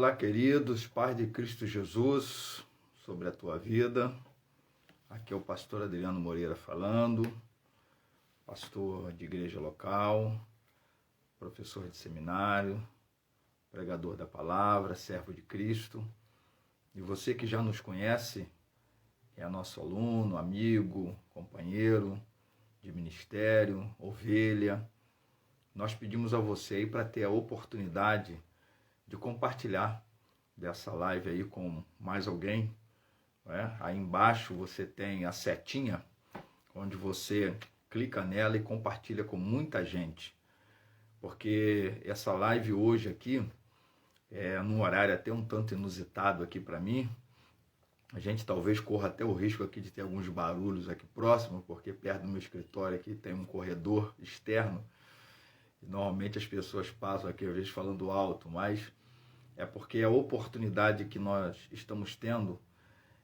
Olá, queridos, paz de Cristo Jesus sobre a tua vida. Aqui é o pastor Adriano Moreira falando, pastor de igreja local, professor de seminário, pregador da palavra, servo de Cristo. E você que já nos conhece, que é nosso aluno, amigo, companheiro de ministério, ovelha, nós pedimos a você aí para ter a oportunidade de compartilhar dessa live aí com mais alguém. Aí embaixo você tem a setinha, onde você clica nela e compartilha com muita gente. Porque essa live hoje aqui, num horário até um tanto inusitado aqui para mim, a gente talvez corra até o risco aqui de ter alguns barulhos aqui próximo, porque perto do meu escritório aqui tem um corredor externo, e normalmente as pessoas passam aqui às vezes falando alto, mas é porque a oportunidade que nós estamos tendo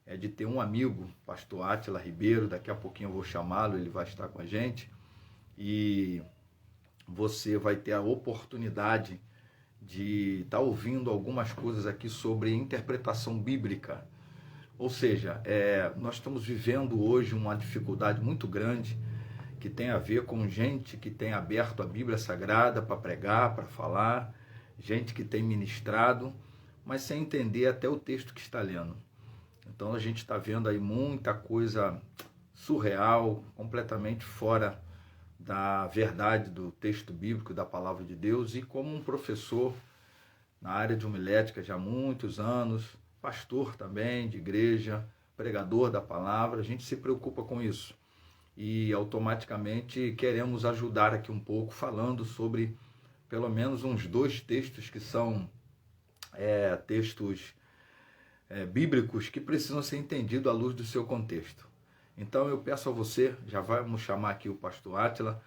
é de ter um amigo, pastor Átila Ribeiro, daqui a pouquinho eu vou chamá-lo, ele vai estar com a gente, e você vai ter a oportunidade de estar ouvindo algumas coisas aqui sobre interpretação bíblica. Ou seja, nós estamos vivendo hoje uma dificuldade muito grande que tem a ver com gente que tem aberto a Bíblia Sagrada para pregar, para falar, gente que tem ministrado, mas sem entender até o texto que está lendo. Então a gente está vendo aí muita coisa surreal, completamente fora da verdade do texto bíblico, da palavra de Deus. E como um professor na área de homilética já há muitos anos, pastor também de igreja, pregador da palavra, a gente se preocupa com isso. E automaticamente queremos ajudar aqui um pouco falando sobre pelo menos uns 2 textos que são textos bíblicos que precisam ser entendidos à luz do seu contexto. Então eu peço a você, já vamos chamar aqui o pastor Átila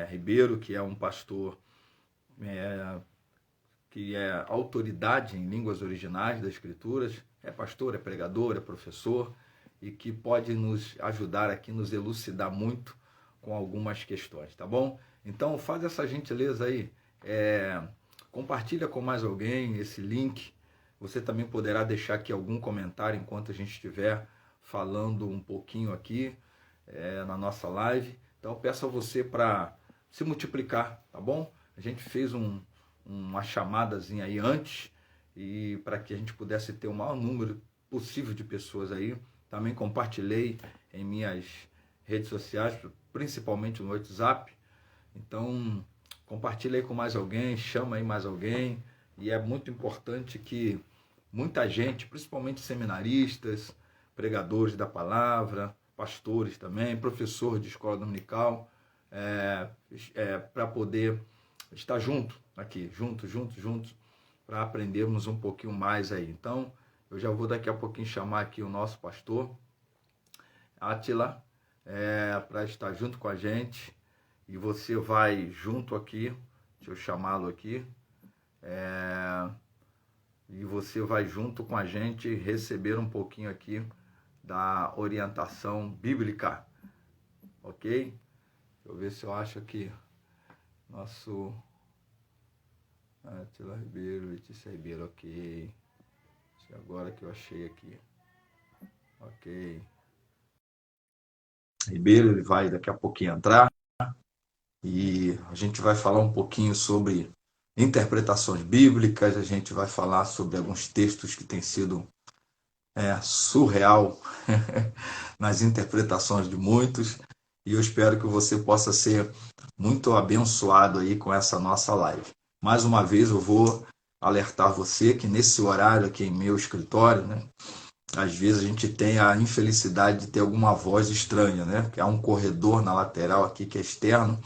Ribeiro, que é um pastor que é autoridade em línguas originais das Escrituras, é pastor, é pregador, é professor, e que pode nos ajudar aqui, nos elucidar muito com algumas questões, tá bom? Então faz essa gentileza aí, compartilha com mais alguém esse link. Você também poderá deixar aqui algum comentário enquanto a gente estiver falando um pouquinho aqui na nossa live. Então eu peço a você para se multiplicar, tá bom? A gente fez uma chamadazinha aí antes, e para que a gente pudesse ter o maior número possível de pessoas aí. Também compartilhei em minhas redes sociais, principalmente no WhatsApp. Então compartilhe aí com mais alguém, chama aí mais alguém. E é muito importante que muita gente, principalmente seminaristas, pregadores da palavra, pastores também, professor de escola dominical, para poder estar junto aqui, juntos, para aprendermos um pouquinho mais aí. Então, eu já vou daqui a pouquinho chamar aqui o nosso pastor Átila, para estar junto com a gente, e você vai junto aqui, deixa eu chamá-lo aqui, e você vai junto com a gente receber um pouquinho aqui da orientação bíblica, ok? Deixa eu ver se eu acho aqui nosso Átila Ribeiro, Letícia Ribeiro, ok. Agora que eu achei aqui, ok. Ribeiro, ele vai daqui a pouquinho entrar, e a gente vai falar um pouquinho sobre interpretações bíblicas, a gente vai falar sobre alguns textos que têm sido surreal nas interpretações de muitos, e eu espero que você possa ser muito abençoado aí com essa nossa live. Mais uma vez eu vou alertar você que nesse horário aqui em meu escritório, né, às vezes a gente tem a infelicidade de ter alguma voz estranha, né, que há um corredor na lateral aqui que é externo,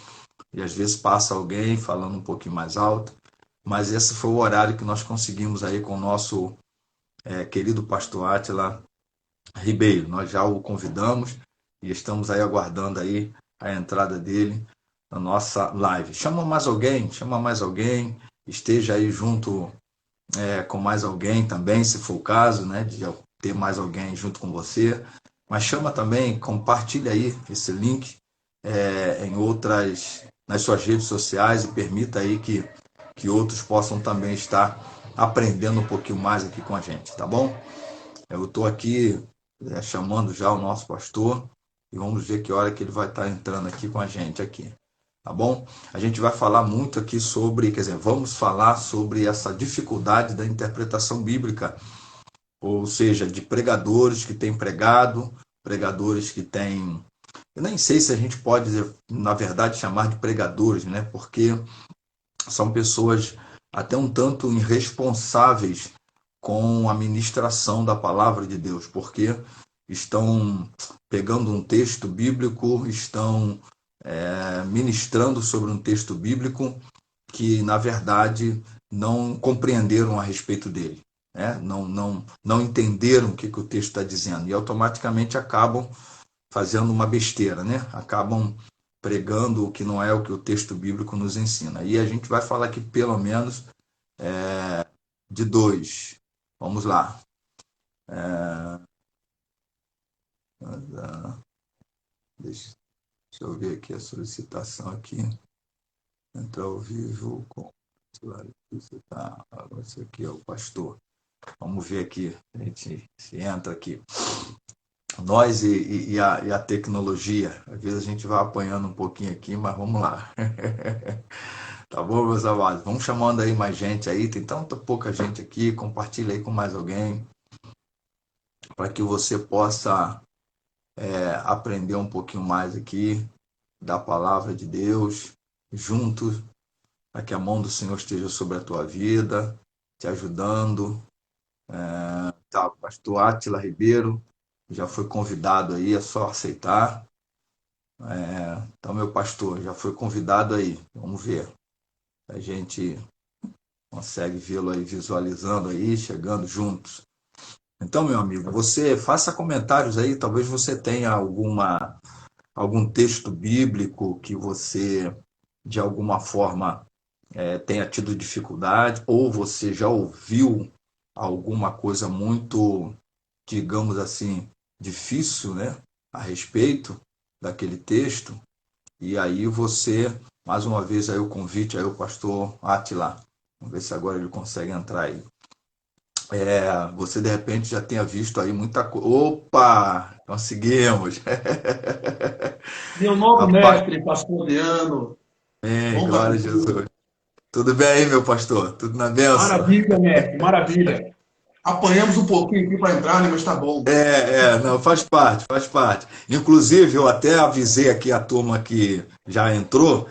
e às vezes passa alguém falando um pouquinho mais alto, mas esse foi o horário que nós conseguimos aí com o nosso querido pastor Átila Ribeiro. Nós já o convidamos e estamos aí aguardando aí a entrada dele na nossa live. Chama mais alguém, esteja aí junto com mais alguém também, se for o caso, né, de ter mais alguém junto com você. Mas chama também, compartilha aí esse link nas suas redes sociais, e permita aí que outros possam também estar aprendendo um pouquinho mais aqui com a gente, tá bom? Eu estou aqui chamando já o nosso pastor e vamos ver que hora que ele vai estar entrando aqui com a gente aqui, tá bom? A gente vai falar muito aqui sobre, quer dizer, vamos falar sobre essa dificuldade da interpretação bíblica, ou seja, de pregadores que têm pregado, pregadores que têm... Eu nem sei se a gente pode, na verdade, chamar de pregadores, né? Porque são pessoas até um tanto irresponsáveis com a ministração da palavra de Deus, porque estão pegando um texto bíblico, estão ministrando sobre um texto bíblico que, na verdade, não compreenderam a respeito dele, né? Não entenderam o que o texto está dizendo e automaticamente acabam fazendo uma besteira, né? Acabam pregando o que não é o que o texto bíblico nos ensina. E a gente vai falar aqui pelo menos de dois. Vamos lá. Deixa eu ver aqui a solicitação aqui. Entrar ao vivo com... Esse aqui é o pastor. Vamos ver aqui. A gente se entra aqui. Nós e a tecnologia. Às vezes a gente vai apanhando um pouquinho aqui, mas vamos lá. Tá bom, meus amados? Vamos chamando aí mais gente aí. Tem tanta pouca gente aqui. Compartilha aí com mais alguém, para que você possa aprender um pouquinho mais aqui da palavra de Deus, juntos, para que a mão do Senhor esteja sobre a tua vida, te ajudando. Tá, o pastor Átila Ribeiro já foi convidado aí, é só aceitar. Então, meu pastor, já foi convidado aí. Vamos ver. A gente consegue vê-lo aí visualizando aí, chegando juntos. Então, meu amigo, você faça comentários aí, talvez você tenha algum texto bíblico que você, de alguma forma, tenha tido dificuldade, ou você já ouviu alguma coisa muito, digamos assim, difícil, né, a respeito daquele texto, e aí você, mais uma vez, aí o convite, aí o pastor Átila, vamos ver se agora ele consegue entrar aí. Você de repente já tenha visto aí muita coisa. Opa! Conseguimos! Meu novo Rapaz, mestre, pastor Leandro. Honra glória a a Deus. Jesus. Tudo bem aí, meu pastor? Tudo na bênção? Maravilha, mestre, maravilha. Apanhamos um pouquinho aqui para entrar, né, mas tá bom. Não, faz parte, faz parte. Inclusive, eu até avisei aqui a turma que já entrou,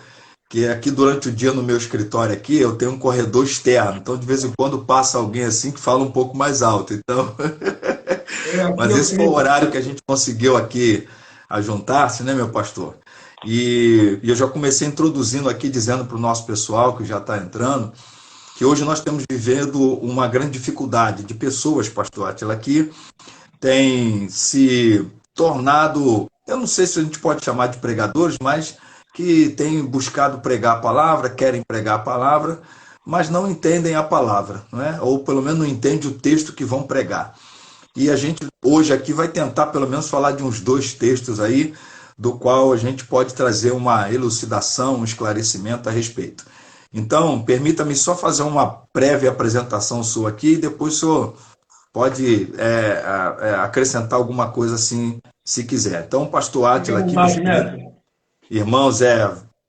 que aqui durante o dia no meu escritório aqui, eu tenho um corredor externo. Então, de vez em quando passa alguém assim que fala um pouco mais alto. Então, Aqui mas eu esse foi o tenho. horário que a gente conseguiu aqui ajuntar-se, né, meu pastor? E eu já comecei introduzindo aqui, dizendo para o nosso pessoal que já está entrando, que hoje nós estamos vivendo uma grande dificuldade de pessoas, pastor Atila, que tem se tornado, eu não sei se a gente pode chamar de pregadores, mas que têm buscado pregar a palavra, querem pregar a palavra, mas não entendem a palavra, não é? Ou pelo menos não entendem o texto que vão pregar. E a gente hoje aqui vai tentar pelo menos falar de uns dois textos aí, do qual a gente pode trazer uma elucidação, um esclarecimento a respeito. Então, permita-me só fazer uma prévia apresentação sua aqui, e depois o senhor pode acrescentar alguma coisa assim, se quiser. Então, o pastor Fique à Átila aqui, meus vontade, queridos mestre. irmãos,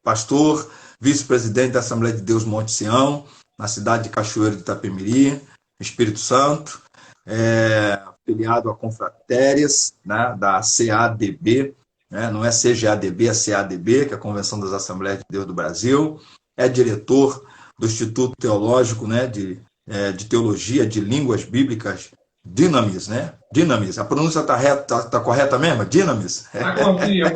pastor, vice-presidente da Assembleia de Deus Monte Sião, na cidade de Cachoeiro de Itapemirim, Espírito Santo, afiliado a Confratérias, né, da CADB, né, não é CGADB, é CADB, que é a Convenção das Assembleias de Deus do Brasil, é diretor do Instituto Teológico, né, de Teologia de Línguas Bíblicas, Dinamis, né? Dinamis. A pronúncia tá correta mesmo? Dinamis? Aqui, a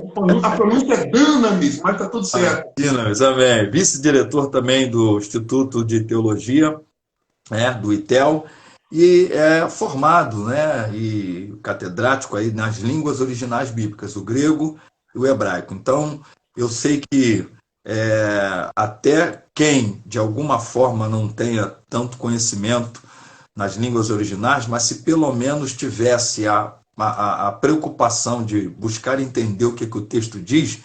pronúncia é Dunamis, mas tá tudo certo. Dinamis, amém. Vice-diretor também do Instituto de Teologia, né, do ITEL, e é formado, né, e catedrático aí nas línguas originais bíblicas, o grego e o hebraico. Então, eu sei que até quem, de alguma forma, não tenha tanto conhecimento nas línguas originais, mas se pelo menos tivesse a preocupação de buscar entender o que o texto diz,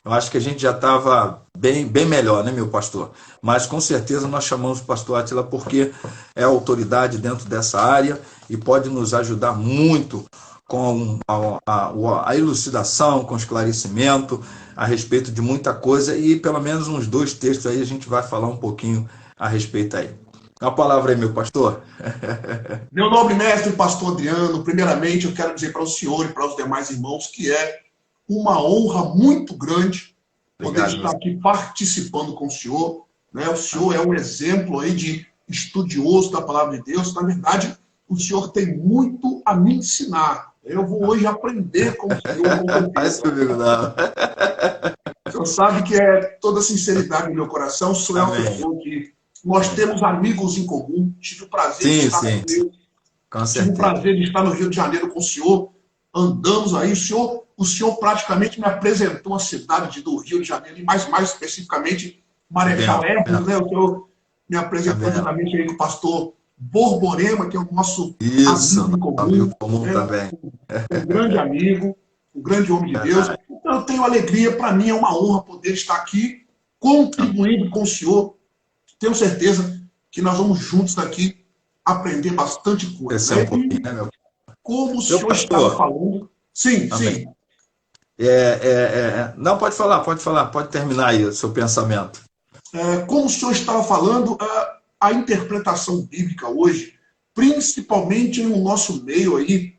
Eu acho que a gente já estava bem melhor, né, meu pastor? Mas com certeza nós chamamos o pastor Átila porque é autoridade dentro dessa área e pode nos ajudar muito com a elucidação, com esclarecimento a respeito de muita coisa e pelo menos uns 2 textos aí a gente vai falar um pouquinho a respeito aí. A palavra aí, meu pastor. Meu nobre mestre, pastor Adriano, primeiramente eu quero dizer para o senhor e para os demais irmãos que é uma honra muito grande poder Obrigado, estar aqui participando com o senhor, né? O senhor é um exemplo aí de estudioso da palavra de Deus. Na verdade, o senhor tem muito a me ensinar. Eu vou hoje aprender com o senhor, com Faz certeza. comigo não. O senhor sabe que é toda sinceridade no meu coração. O senhor é uma Amém. pessoa que nós temos amigos em comum. Tive o prazer de Sim, estar sim, com sim, ele. com Tive o certeza. prazer de estar no Rio de Janeiro com o senhor. Andamos aí. O senhor praticamente me apresentou a cidade do Rio de Janeiro, e mais especificamente Tá Marechal vendo? Hermes, né? O senhor me Tá apresentou vendo? juntamente aí com o pastor Borborema, que é o nosso Isso, amigo em nosso amigo comum, comum né? também. Um grande amigo, um grande homem de Deus. Verdade. Então, eu tenho alegria, para mim é uma honra poder estar aqui contribuindo com o senhor. Tenho certeza que nós vamos juntos daqui aprender bastante coisa, Crescer um né? pouquinho, E né, meu? como o Meu senhor estava pastor, falando, sim, amém. sim. Não, pode falar, pode terminar aí o seu pensamento. Como o senhor estava falando, a interpretação bíblica hoje, principalmente no nosso meio aí,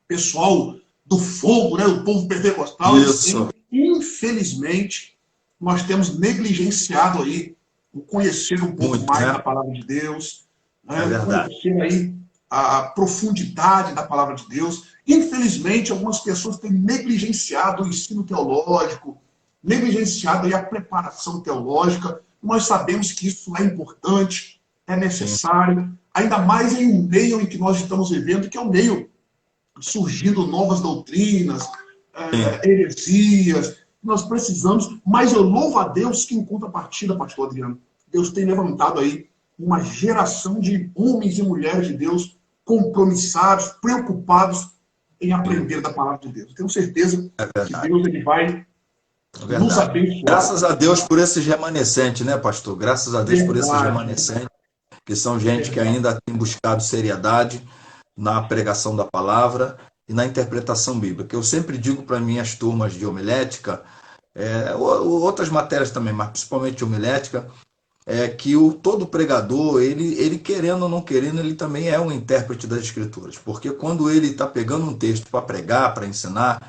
pessoal do fogo, né, o povo pentecostal, eles Isso, têm, infelizmente, nós temos negligenciado aí o conhecer um pouco muito, mais né? da palavra de Deus, É né, verdade. conhecer aí a profundidade da palavra de Deus. Infelizmente, algumas pessoas têm negligenciado o ensino teológico, negligenciado aí a preparação teológica. Nós sabemos que isso é importante, é Sim, necessário, ainda mais em um meio em que nós estamos vivendo, que é o meio surgindo novas doutrinas, sim, heresias. Nós precisamos, mas eu louvo a Deus que, em contrapartida, pastor Adriano, Deus tem levantado aí uma geração de homens e mulheres de Deus compromissados, preocupados em sim, aprender da palavra de Deus. Tenho certeza é que verdade. Deus ele vai É nos verdade. abençoar. Graças a Deus por esses remanescentes, né, pastor? Graças a Deus por esses Verdade, remanescentes, que são gente que verdade. ainda tem buscado seriedade na pregação da palavra e na interpretação bíblica. Eu sempre digo para minhas turmas de homilética, outras matérias também, mas principalmente homilética, que todo pregador, ele querendo ou não querendo, ele também é um intérprete das escrituras, porque quando ele está pegando um texto para pregar, para ensinar,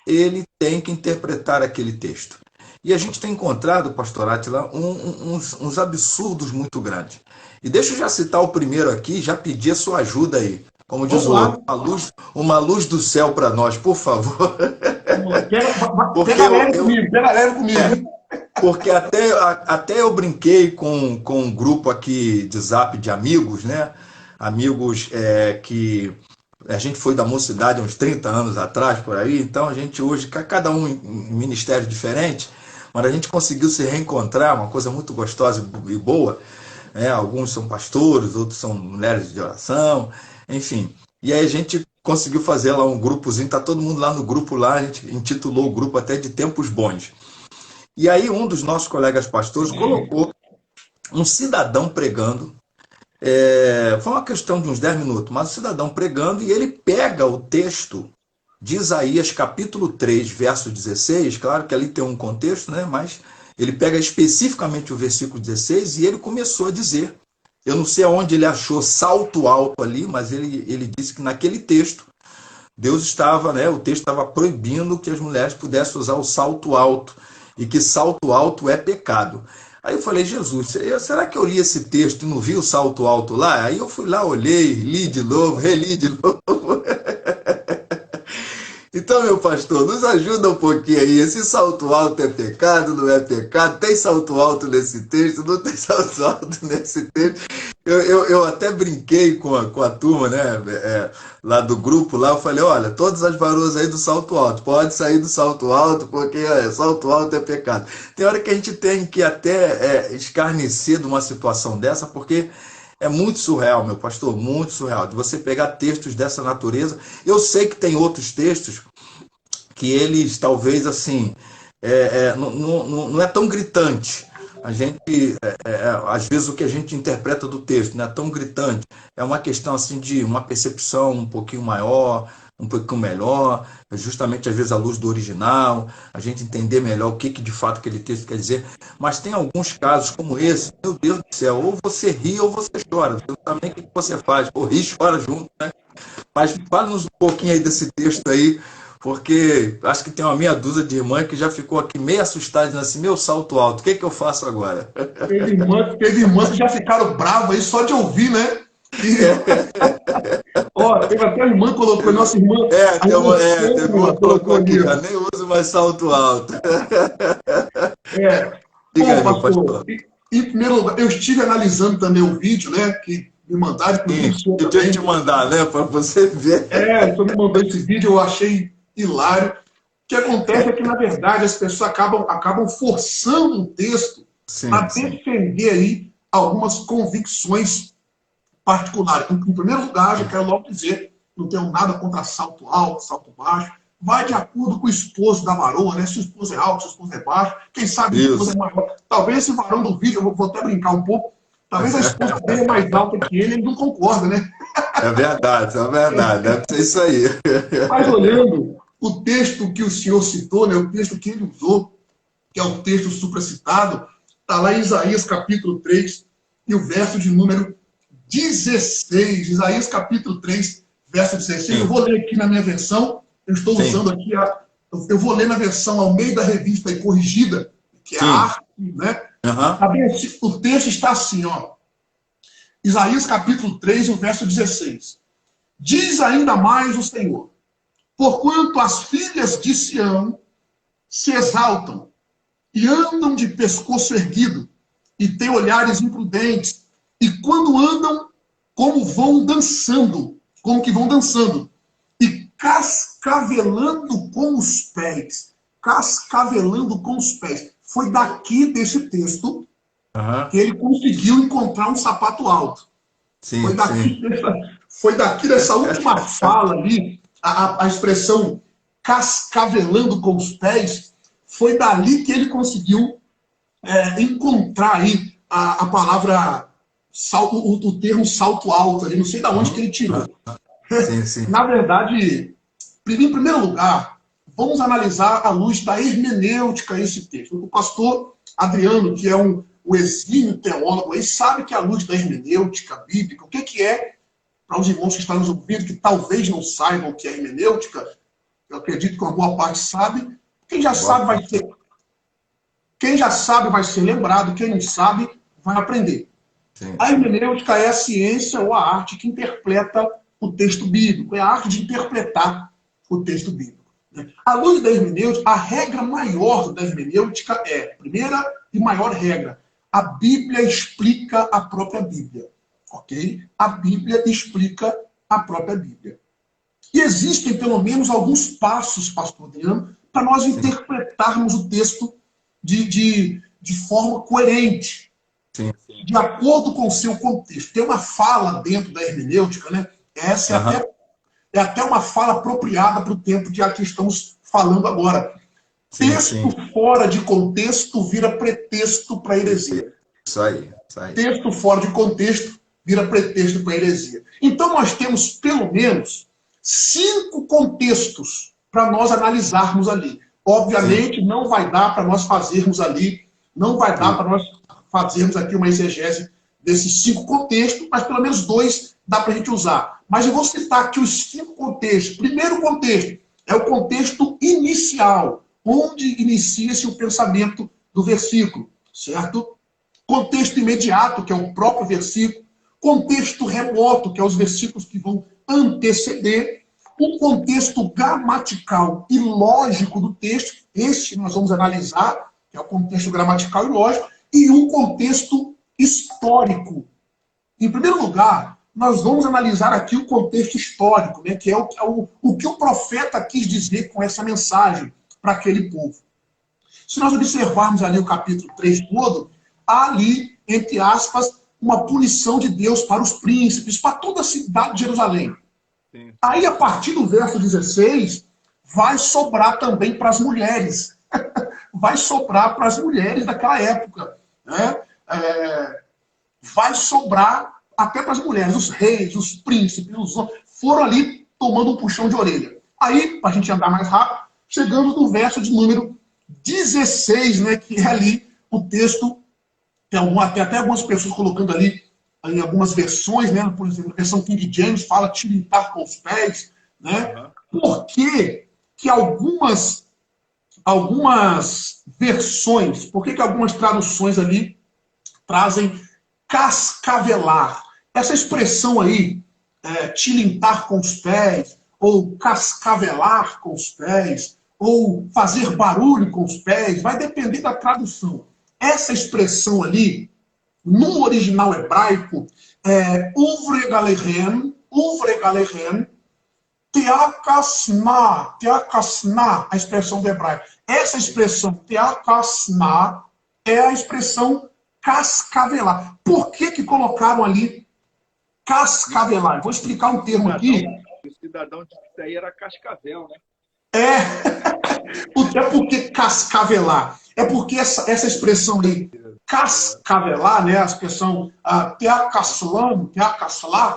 ele tem que interpretar aquele texto. E a gente tem encontrado, pastor Átila, uns absurdos muito grandes. E deixa eu já citar o primeiro aqui, já pedir a sua ajuda aí. Como diz Vamos o lá. outro, uma luz do céu para nós, por favor. Vamos lá. Porque Pega leve comigo, pega leve comigo, hein? porque até eu brinquei com um grupo aqui de zap de amigos, né? Amigos que a gente foi da mocidade uns 30 anos atrás, por aí, então a gente hoje, cada um em ministério diferente, mas a gente conseguiu se reencontrar, uma coisa muito gostosa e boa, né? Alguns são pastores, outros são mulheres de oração, enfim. E aí a gente conseguiu fazer lá um grupozinho, tá todo mundo lá no grupo lá, a gente intitulou o grupo até de Tempos Bons. E aí um dos nossos colegas pastores colocou um cidadão pregando, foi uma questão de uns 10 minutos, mas o cidadão pregando e ele pega o texto de Isaías capítulo 3, verso 16, claro que ali tem um contexto, né? Mas ele pega especificamente o versículo 16 e ele começou a dizer, eu não sei aonde ele achou salto alto ali, mas ele disse que naquele texto, Deus estava, né? O texto estava proibindo que as mulheres pudessem usar o salto alto e que salto alto é pecado. Aí eu falei, Jesus, será que eu li esse texto e não vi o salto alto lá? Aí eu fui lá, olhei, li de novo, reli de novo. Então, meu pastor, nos ajuda um pouquinho aí. Esse salto alto é pecado, não é pecado? Tem salto alto nesse texto? Não tem salto alto nesse texto? Eu até brinquei com a turma, né? Lá do grupo, lá, eu falei, olha, todas as varoas aí do salto alto, pode sair do salto alto, porque salto alto é pecado. Tem hora que a gente tem que até escarnecer de uma situação dessa, porque é muito surreal, meu pastor, muito surreal, de você pegar textos dessa natureza. Eu sei que tem outros textos que eles talvez assim não é tão gritante. A gente, às vezes, o que a gente interpreta do texto não é tão gritante. É uma questão assim de uma percepção um pouquinho maior, um pouquinho melhor, justamente às vezes à luz do original, a gente entender melhor o que de fato aquele texto quer dizer. Mas tem alguns casos como esse, meu Deus do céu, ou você ri ou você chora. Você também o que você faz? Ou ri e chora junto, né? Mas fala-nos um pouquinho aí desse texto aí, porque acho que tem uma meia dúzia de irmãs que já ficou aqui meio assustada, dizendo assim, meu salto alto, o que eu faço agora? Teve irmãs que já ficaram bravas aí só de ouvir, né? Ó, teve até a irmã que colocou, nossa irmã, a irmã Teve uma Sônia que colocou colocou aqui, ali. já nem uso mais salto alto. Diga Bom, aí, meu pastor, pastor. em primeiro lugar, eu estive analisando também o vídeo, né, que me mandaram, inclusive Sim, o senhor eu tinha que também. te mandar, né, para você ver. O senhor me mandou esse vídeo, eu achei hilário. O que acontece é que, na verdade, as pessoas acabam forçando o texto a Sim, sim. defender aí algumas convicções particulares. Em primeiro lugar, já quero logo dizer, não tenho nada contra salto alto, salto baixo. Vai de acordo com o esposo da varoa, né? Se o esposo é alto, se o esposo é baixo. Quem sabe o esposo é Isso. maior. Talvez esse varão do vídeo, eu vou até brincar um pouco, talvez a esposa dele é mais alta que ele não concorda, né? É verdade, é verdade. Deve ser isso aí. Mas olhando o texto que o senhor citou, né, o texto que ele usou, que é o texto supracitado, está lá em Isaías capítulo 3, e o verso de número 16. Isaías capítulo 3, verso 16. Eu Sim, vou ler aqui na minha versão, eu estou sim, usando aqui, eu vou ler na versão ao meio da revista e corrigida, que é a sim. arte, né? Aham. Tá bem, o texto está assim, ó. Isaías capítulo 3, o verso 16. Diz ainda mais o Senhor: porquanto as filhas de Sião se exaltam e andam de pescoço erguido e têm olhares imprudentes, e quando andam, como vão dançando, como que vão dançando, e cascavelando com os pés. Cascavelando com os pés. Foi daqui desse texto Aham. que ele conseguiu encontrar um sapato alto. Foi Sim, daqui, sim. foi daqui dessa última fala ali, a expressão cascavelando com os pés, foi dali que ele conseguiu encontrar aí a palavra, salto, o termo salto alto, ali, não sei de onde que Uhum. ele tirou. Sim, sim. Na verdade, em primeiro lugar, vamos analisar à luz da hermenêutica esse texto. O pastor Adriano, que é um exímio teólogo, aí sabe que à luz da hermenêutica bíblica, o que é, para os irmãos que estão nos ouvindo, que talvez não saibam o que é hermenêutica, eu acredito que uma boa parte sabe. Quem já Boa sabe vai parte. ser, quem já sabe vai ser lembrado, quem não sabe vai aprender. Sim, A sim. hermenêutica é a ciência ou a arte que interpreta o texto bíblico, é a arte de interpretar o texto bíblico. À luz da hermenêutica, a regra maior da hermenêutica é, primeira e maior regra, a Bíblia explica a própria Bíblia. Ok? A Bíblia explica a própria Bíblia. E existem pelo menos alguns passos, pastor Adriano, para nós Sim, interpretarmos o texto de forma coerente, sim, sim. de acordo com o seu contexto. Tem uma fala dentro da hermenêutica, né? Essa Aham. é até uma fala apropriada para o tempo de que estamos falando agora. Sim, Texto sim. fora de contexto vira pretexto para heresia. Isso aí, isso aí. Texto fora de contexto vira pretexto para heresia. Então nós temos pelo menos 5 contextos para nós analisarmos ali. Sim, Obviamente não vai dar para nós fazermos ali, não vai dar sim. para nós fazermos aqui uma exegese desses 5 contextos, mas pelo menos 2 dá para a gente usar. Mas eu vou citar aqui os 5 contextos. Primeiro contexto é o contexto inicial, onde inicia-se o pensamento do versículo, certo? Contexto imediato, que é o próprio versículo, contexto remoto, que é os versículos que vão anteceder, um contexto gramatical e lógico do texto, este nós vamos analisar, que é o contexto gramatical e lógico, e um contexto histórico. Em primeiro lugar, nós vamos analisar aqui o contexto histórico, né, que é o que o profeta quis dizer com essa mensagem para aquele povo. Se nós observarmos ali o capítulo 3 todo, há ali, entre aspas, uma punição de Deus para os príncipes, para toda a cidade de Jerusalém. Sim, Aí, a partir do verso 16, vai sobrar também para as mulheres. vai sobrar para as mulheres daquela época. Né? Vai sobrar até para as mulheres. Os reis, os príncipes, foram ali tomando um puxão de orelha. Aí, para a gente andar mais rápido, chegamos no verso de número 16, né, que é ali o texto, tem até algumas pessoas colocando ali em algumas versões, né, por exemplo, a versão King James fala tilintar com os pés, né? Por que algumas versões, por que algumas traduções ali trazem cascavelar? Essa expressão aí, tilintar com os pés, ou cascavelar com os pés, ou fazer barulho com os pés, vai depender da tradução. Essa expressão ali, no original hebraico, é uvregalehen, teakasna, a expressão do hebraico. Essa expressão teakasna é a expressão cascavelar. Por que colocaram ali cascavelar? Vou explicar um termo aqui. O cidadão disse que isso aí era cascavel, né? É porque cascavelar. É porque essa expressão aí, cascavelar, né, a expressão teakaslar,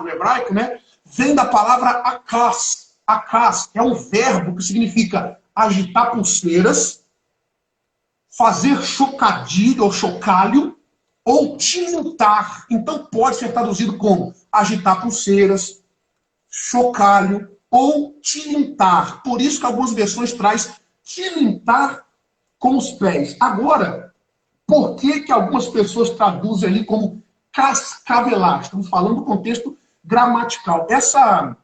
no hebraico, né, vem da palavra akas. Akas é um verbo que significa agitar pulseiras, fazer chocadilho ou chocalho, ou tilintar. Então pode ser traduzido como agitar pulseiras, chocalho ou tilintar. Por isso que algumas versões traz tilintar com os pés. Agora, por que algumas pessoas traduzem ali como cascavelar? Estamos falando do contexto gramatical. Essa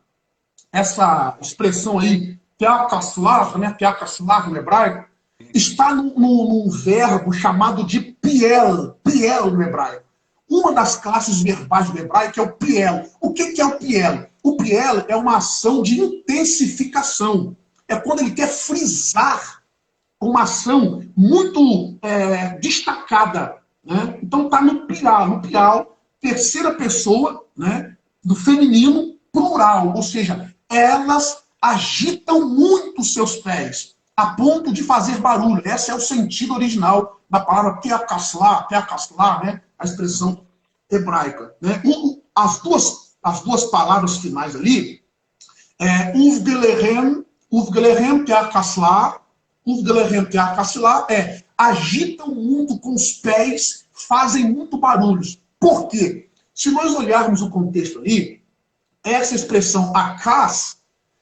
expressão aí, teakaslar, né, teakaslar no hebraico, está num verbo chamado de piel no hebraico. Uma das classes verbais do hebraico é o piel. O que é o piel? O piel é uma ação de intensificação. É quando ele quer frisar uma ação muito destacada. Né? Então está no pial, terceira pessoa, né, do feminino, plural. Ou seja, elas agitam muito seus pés, a ponto de fazer barulho. Esse é o sentido original da palavra teakaslar, né? A expressão hebraica. Né? As duas palavras finais ali, uvdelerem teakaslar, agitam muito com os pés, fazem muito barulhos. Por quê? Se nós olharmos o contexto ali, essa expressão akas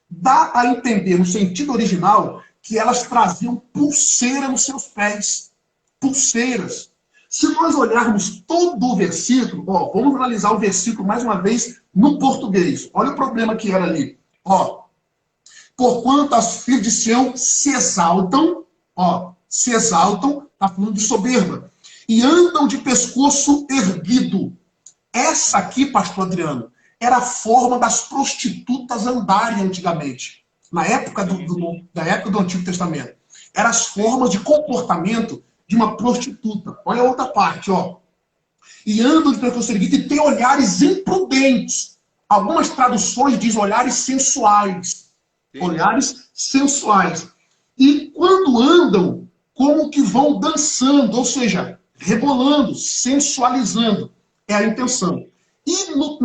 dá a entender, no sentido original, que elas traziam pulseira nos seus pés. Pulseiras. Se nós olharmos todo o versículo, vamos analisar o versículo mais uma vez no português. Olha o problema que era ali. Porquanto as filhas de Sião se exaltam, está falando de soberba, e andam de pescoço erguido. Essa aqui, pastor Adriano, era a forma das prostitutas andarem antigamente, na época do Antigo Testamento. Eram as formas de comportamento de uma prostituta. Olha a outra parte, E andam de pescoço erguido e têm olhares imprudentes. Algumas traduções dizem olhares sensuais. Sim. Olhares sensuais. E quando andam, como que vão dançando, ou seja, rebolando, sensualizando. É a intenção. E no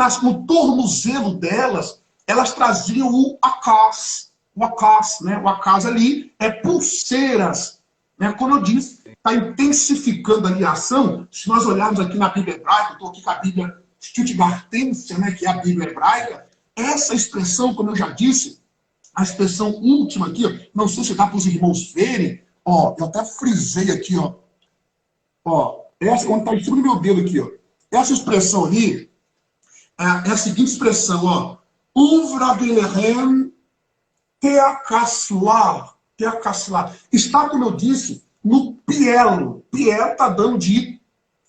tornozelo delas, elas traziam o akas. O akas, né? O akas ali é pulseiras. Né? Como eu disse, está intensificando ali a ação. Se nós olharmos aqui na Bíblia hebraica, estou aqui com a Bíblia Stuttgartense, né? Que é a Bíblia hebraica, essa expressão, como eu já disse, a expressão última aqui, não sei se dá para os irmãos verem, eu até frisei aqui, essa quando está em cima do meu dedo aqui, essa expressão ali é a seguinte expressão, Uvragelehen teakaslar. Está, como eu disse, no piel. Piel está dando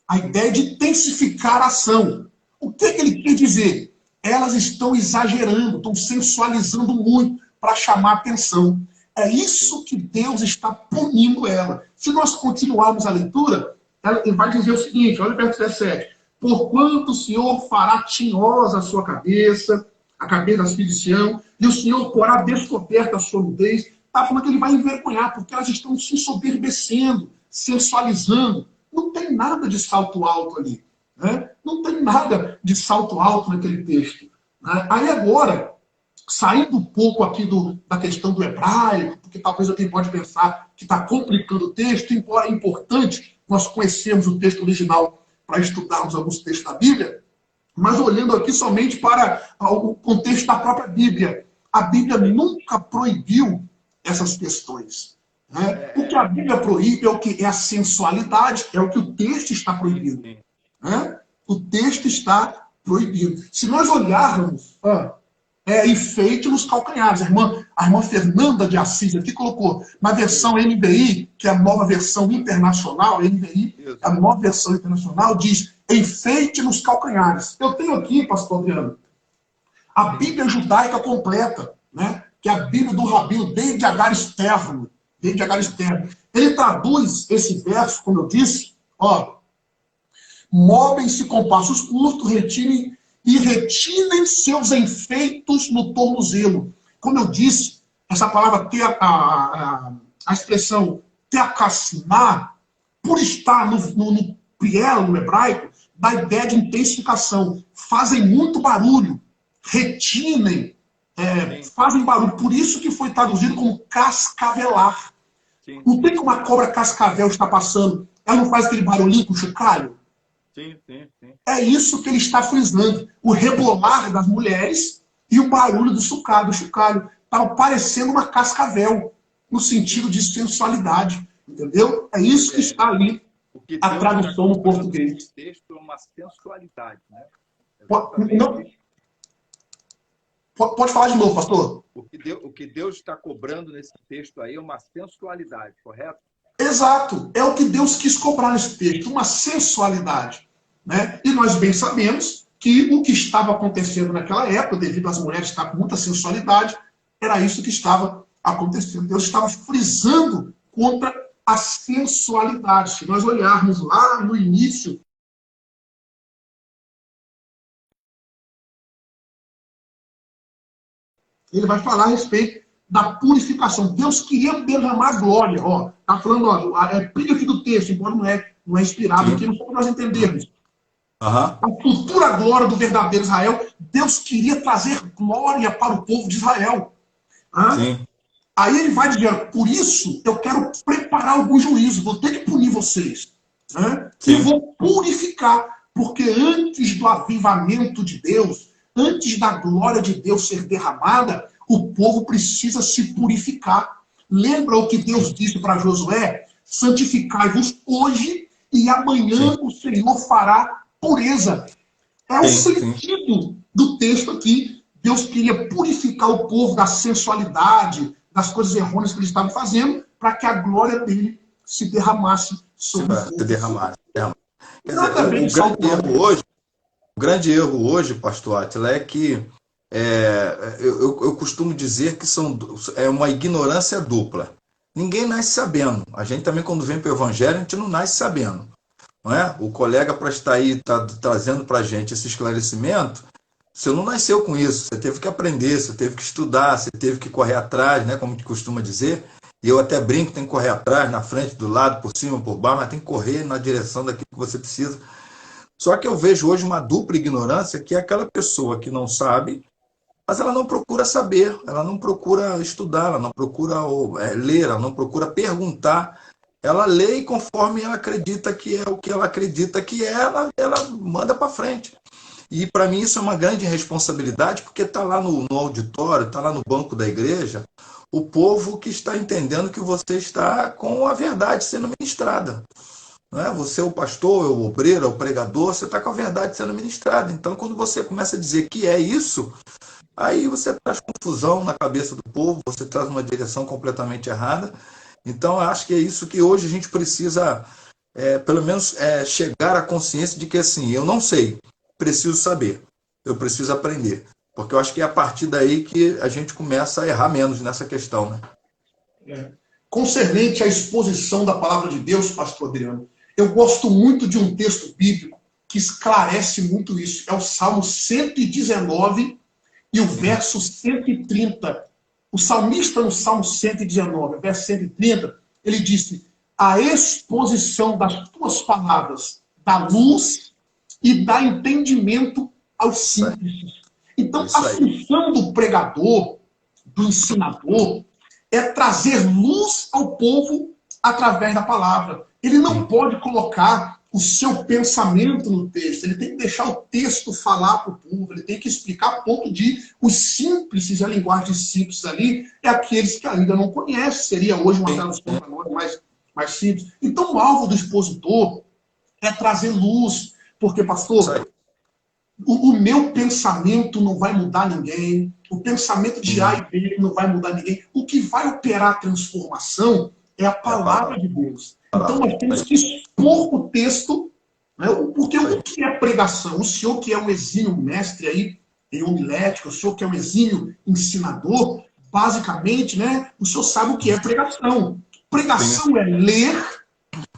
a ideia de intensificar a ação. O que ele quer dizer? Elas estão exagerando, estão sensualizando muito para chamar atenção. É isso que Deus está punindo ela. Se nós continuarmos a leitura, ele vai dizer o seguinte, olha o verso 17. Porquanto o Senhor fará tinhosa a cabeça das filhas de Sião, e o Senhor porá descoberta a sua nudez, está falando que ele vai envergonhar, porque elas estão se ensoberbecendo, sensualizando. Não tem nada de salto alto ali. Né? Não tem nada de salto alto naquele texto. Né? Aí agora, saindo um pouco aqui da questão do hebraico, porque talvez alguém pode pensar que está complicando o texto, embora é importante nós conhecermos o texto original para estudarmos alguns textos da Bíblia, mas olhando aqui somente para o contexto da própria Bíblia. A Bíblia nunca proibiu essas questões. Né? O que a Bíblia proíbe é o que é a sensualidade, é o que o texto está proibindo. Né? O texto está proibido. Se nós olharmos enfeite nos calcanhares, a irmã Fernanda de Assis aqui colocou na versão NVI, que é a nova versão internacional, NVI, a nova versão internacional, diz enfeite nos calcanhares. Eu tenho aqui, pastor Adriano, a Bíblia judaica completa, né? Que é a Bíblia do Rabino David Agar Stern. Ele traduz esse verso, como eu disse, movem-se com passos curtos, retinem seus enfeitos no tornozelo. Como eu disse, essa palavra, a expressão teakassná, por estar no priel, no hebraico, dá ideia de intensificação. Fazem muito barulho, retinem, fazem barulho. Por isso que foi traduzido como cascavelar. Sim. Não tem como uma cobra cascavel estar passando, ela não faz aquele barulhinho com o chocalho? Sim. É isso que ele está frisando. O rebolar das mulheres e o barulho do chocalho. Estava parecendo uma cascavel, no sentido de sensualidade. Entendeu? É isso que está ali, a tradução no português. Esse texto é uma sensualidade, né? Pode falar de novo, pastor. O que Deus está cobrando nesse texto aí é uma sensualidade, correto? Exato. É o que Deus quis cobrar nesse texto, uma sensualidade. Né? E nós bem sabemos que o que estava acontecendo naquela época, devido às mulheres estar com muita sensualidade, era isso que estava acontecendo. Deus estava frisando contra a sensualidade. Se nós olharmos lá no início, ele vai falar a respeito da purificação. Deus queria derramar glória. Está falando, brilho aqui do texto, embora não é inspirado aqui, não só para nós entendermos. A futura glória do verdadeiro Israel, Deus queria trazer glória para o povo de Israel. Aí ele vai dizer, por isso eu quero preparar algum juízo, vou ter que punir vocês. E vou purificar, porque antes do avivamento de Deus, antes da glória de Deus ser derramada, o povo precisa se purificar. Lembra o que Deus disse para Josué? Santificai-vos hoje e amanhã o Senhor fará pureza. É o sentido do texto aqui. Deus queria purificar o povo da sensualidade, das coisas errôneas que eles estavam fazendo, para que a glória dele se derramasse sobre o povo. Quer dizer, o grande erro hoje, pastor Átila, é que eu costumo dizer que é uma ignorância dupla. Ninguém nasce sabendo. A gente também, quando vem para o evangelho, a gente não nasce sabendo. Não é? O colega, para estar aí trazendo para a gente esse esclarecimento, você não nasceu com isso. Você teve que aprender, você teve que estudar, você teve que correr atrás, né, como a gente costuma dizer. E eu até brinco, tem que correr atrás, na frente, do lado, por cima, por baixo, mas tem que correr na direção daquilo que você precisa. Só que eu vejo hoje uma dupla ignorância, que é aquela pessoa que não sabe, mas ela não procura saber, ela não procura estudar, ela não procura ler, ela não procura perguntar. Ela lê e conforme ela acredita que é o que ela acredita que é, ela manda para frente. E para mim isso é uma grande responsabilidade, porque está lá no auditório, está lá no banco da igreja, o povo que está entendendo que você está com a verdade sendo ministrada. Não é? Você é o pastor, é o obreiro, é o pregador, você está com a verdade sendo ministrada. Então, quando você começa a dizer que é isso, aí você traz confusão na cabeça do povo, você traz uma direção completamente errada. Então, eu acho que é isso que hoje a gente precisa, pelo menos, chegar à consciência de que, assim, eu não sei, preciso saber, eu preciso aprender. Porque eu acho que é a partir daí que a gente começa a errar menos nessa questão, né? Concernente à exposição da palavra de Deus, pastor Adriano, eu gosto muito de um texto bíblico que esclarece muito isso. É o Salmo 119 e o verso 130. O salmista, no Salmo 119, verso 130, ele disse: a exposição das tuas palavras dá luz e dá entendimento aos simples. Então, a função do pregador, do ensinador, é trazer luz ao povo através da palavra. Ele não pode colocar o seu pensamento no texto, ele tem que deixar o texto falar para o povo, ele tem que explicar a ponto de os simples, a linguagem simples ali, é aqueles que ainda não conhecem, seria hoje uma tradução mais simples. Então, o alvo do expositor é trazer luz, porque, pastor, o meu pensamento não vai mudar ninguém, o pensamento de A e B não vai mudar ninguém. O que vai operar a transformação é a palavra de Deus. Então nós temos que expor o texto, né? Porque o que é pregação? O senhor que é um exímio mestre aí em homilética, o senhor que é um exímio ensinador, basicamente, né, o senhor sabe o que é pregação. Pregação é ler,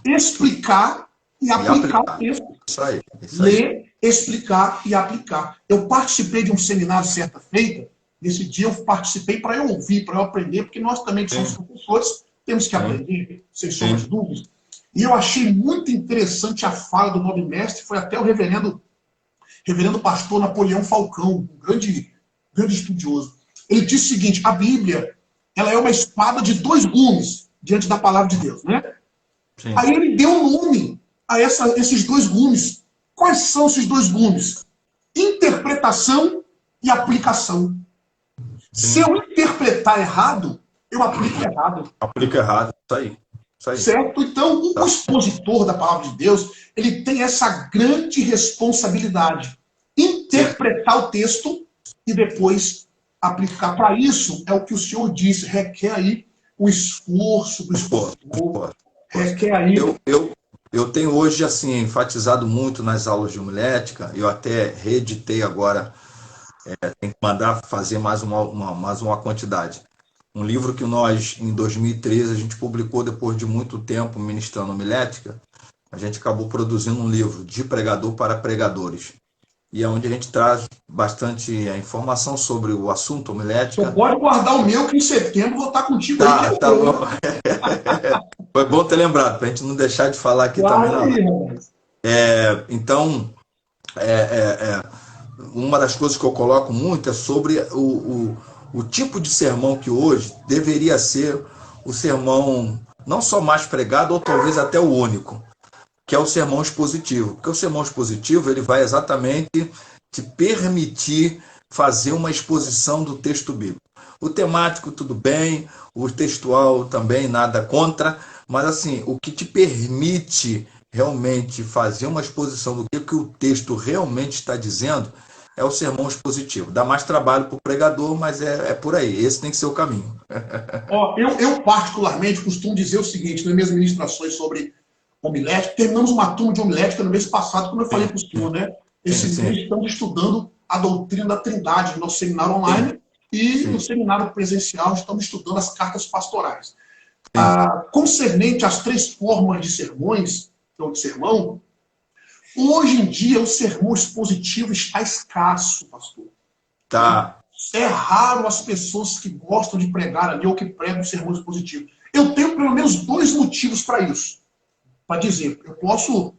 explicar e aplicar o texto. Isso aí. Ler, explicar e aplicar. Eu participei de um seminário certa feita. Nesse dia eu participei para eu ouvir, para eu aprender, porque nós também que somos professores, temos que aprender, sem sombra de dúvidas. E eu achei muito interessante a fala do nobre mestre, foi até o reverendo pastor Napoleão Falcão, um grande estudioso. Ele disse o seguinte: a Bíblia, ela é uma espada de 2 gumes diante da palavra de Deus, né? Sim. Aí ele deu um nome a esses 2 gumes. Quais são esses 2 gumes? Interpretação e aplicação. Sim. Se eu interpretar errado, eu aplico errado. Aplica errado, isso aí. Certo? Então, o expositor da palavra de Deus, ele tem essa grande responsabilidade. Interpretar o texto e depois aplicar. Para isso, é o que o senhor disse, requer aí o esforço do expositor. Requer aí... Eu tenho hoje, assim, enfatizado muito nas aulas de homilética, eu até reeditei agora, tem que mandar fazer mais uma quantidade. Um livro que nós, em 2013, a gente publicou depois de muito tempo ministrando homilética. A gente acabou produzindo um livro de pregador para pregadores. E é onde a gente traz bastante informação sobre o assunto homilética. Você pode guardar o meu, que em setembro vou estar contigo aí. Tá bom. Foi bom ter lembrado, para a gente não deixar de falar aqui também. Então, uma das coisas que eu coloco muito é sobre o tipo de sermão que hoje deveria ser o sermão não só mais pregado, ou talvez até o único, que é o sermão expositivo. Porque o sermão expositivo ele vai exatamente te permitir fazer uma exposição do texto bíblico. O temático, tudo bem, o textual também, nada contra, mas assim, o que te permite realmente fazer uma exposição do que o texto realmente está dizendo é o sermão expositivo. Dá mais trabalho para o pregador, mas é por aí. Esse tem que ser o caminho. Eu particularmente costumo dizer o seguinte, nas minhas ministrações sobre homilética, terminamos uma turma de homilética no mês passado, como eu falei para o senhor, né? Esse mês estamos estudando a doutrina da Trindade no nosso seminário online e no seminário presencial estamos estudando as cartas pastorais. Concernente às 3 formas de sermões, ou de sermão, hoje em dia o sermão expositivo está escasso, pastor. Tá. É raro as pessoas que gostam de pregar ali ou que pregam sermão expositivo. Eu tenho pelo menos 2 motivos para isso. Para dizer, eu posso,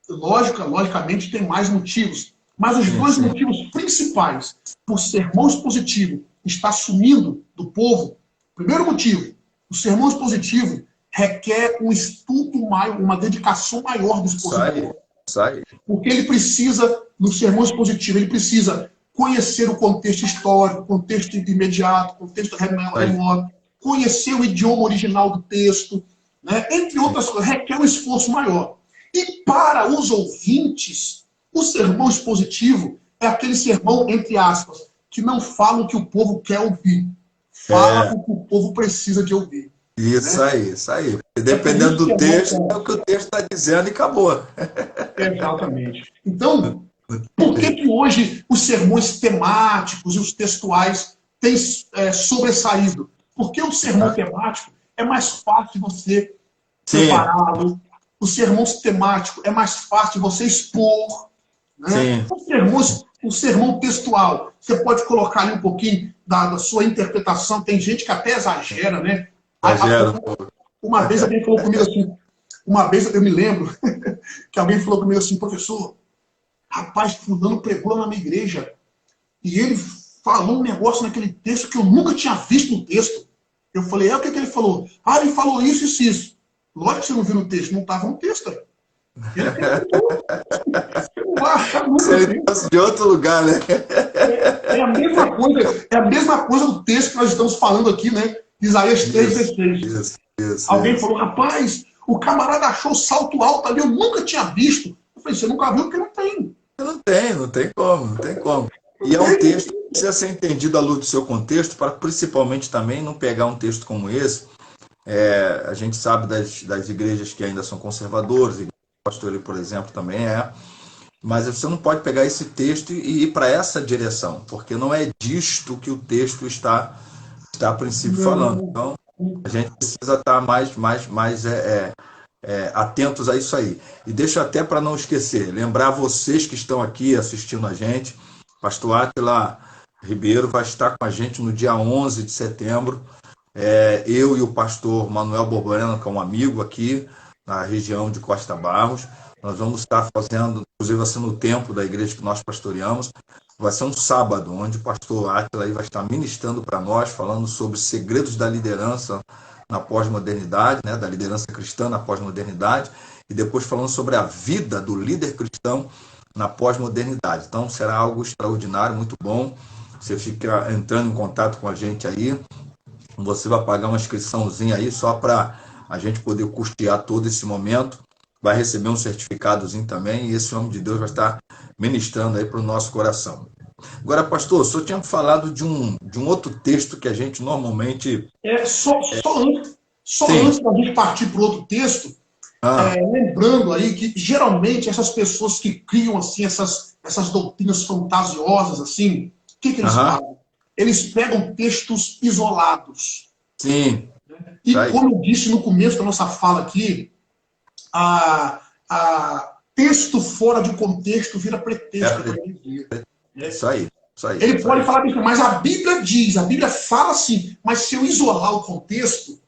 logicamente, tem mais motivos, mas os 2 motivos principais por sermão expositivo está sumindo do povo. Primeiro motivo, o sermão expositivo requer um estudo maior, uma dedicação maior do expositor. Sai. Porque ele precisa, no sermão expositivo, ele precisa conhecer o contexto histórico, contexto imediato, contexto remoto, conhecer o idioma original do texto, né? Entre outras coisas, requer um esforço maior. E para os ouvintes, o sermão expositivo é aquele sermão, entre aspas, que não fala o que o povo quer ouvir. Fala o que o povo precisa de ouvir. Isso aí. Dependendo do texto, é o que o texto está dizendo e acabou. Exatamente. Então, por que hoje os sermões temáticos e os textuais têm sobressaído? Porque o sermão temático é mais fácil de você prepará-lo. O sermão temático é mais fácil de você expor. Né? O sermão textual, você pode colocar ali um pouquinho da sua interpretação. Tem gente que até exagera, né? Exagera. Uma vez alguém falou comigo assim, uma vez eu me lembro que alguém falou comigo assim, professor, rapaz, fulano pregou na minha igreja e ele falou um negócio naquele texto que eu nunca tinha visto no texto. Eu falei, o que ele falou? Ah, ele falou isso, isso, isso. Lógico que você não viu no texto, não estava no texto. Ele perguntou. Você não vai achar nunca. Ele trouxe de outro lugar, né? É a mesma coisa do texto que nós estamos falando aqui, né? Isaías 3:16. Alguém falou, rapaz, o camarada achou salto alto ali, eu nunca tinha visto. Eu falei, você nunca viu porque não tem. Não tem como. E é um texto que precisa ser entendido à luz do seu contexto, para principalmente também não pegar um texto como esse. A gente sabe das igrejas que ainda são conservadoras, e o pastor, por exemplo, também é. Mas você não pode pegar esse texto e ir para essa direção, porque não é disto que o texto está a princípio falando. Então, a gente precisa estar mais atentos a isso aí. E deixa até para não esquecer, lembrar vocês que estão aqui assistindo a gente, pastor Átila Ribeiro vai estar com a gente no dia 11 de setembro, eu e o pastor Manuel Borborema, que é um amigo aqui na região de Costa Barros, nós vamos estar fazendo, inclusive vai ser no templo da igreja que nós pastoreamos, vai ser um sábado, onde o pastor Átila aí vai estar ministrando para nós, falando sobre segredos da liderança na pós-modernidade, né, da liderança cristã na pós-modernidade, e depois falando sobre a vida do líder cristão na pós-modernidade. Então será algo extraordinário, muito bom. Você fica entrando em contato com a gente aí, você vai pagar uma inscriçãozinha aí só para a gente poder custear todo esse momento. Vai receber um certificadozinho também, e esse homem de Deus vai estar ministrando aí para o nosso coração. Agora, pastor, o senhor tinha falado de um outro texto que a gente normalmente... Só antes da gente partir para o outro texto, lembrando aí que geralmente essas pessoas que criam assim, essas doutrinas fantasiosas, assim, o que eles fazem? Eles pegam textos isolados. Sim. E como eu disse no começo da nossa fala aqui, texto fora de contexto vira pretexto. Isso aí. Ele pode falar isso, mas a Bíblia diz, a Bíblia fala assim, mas se eu isolar o contexto,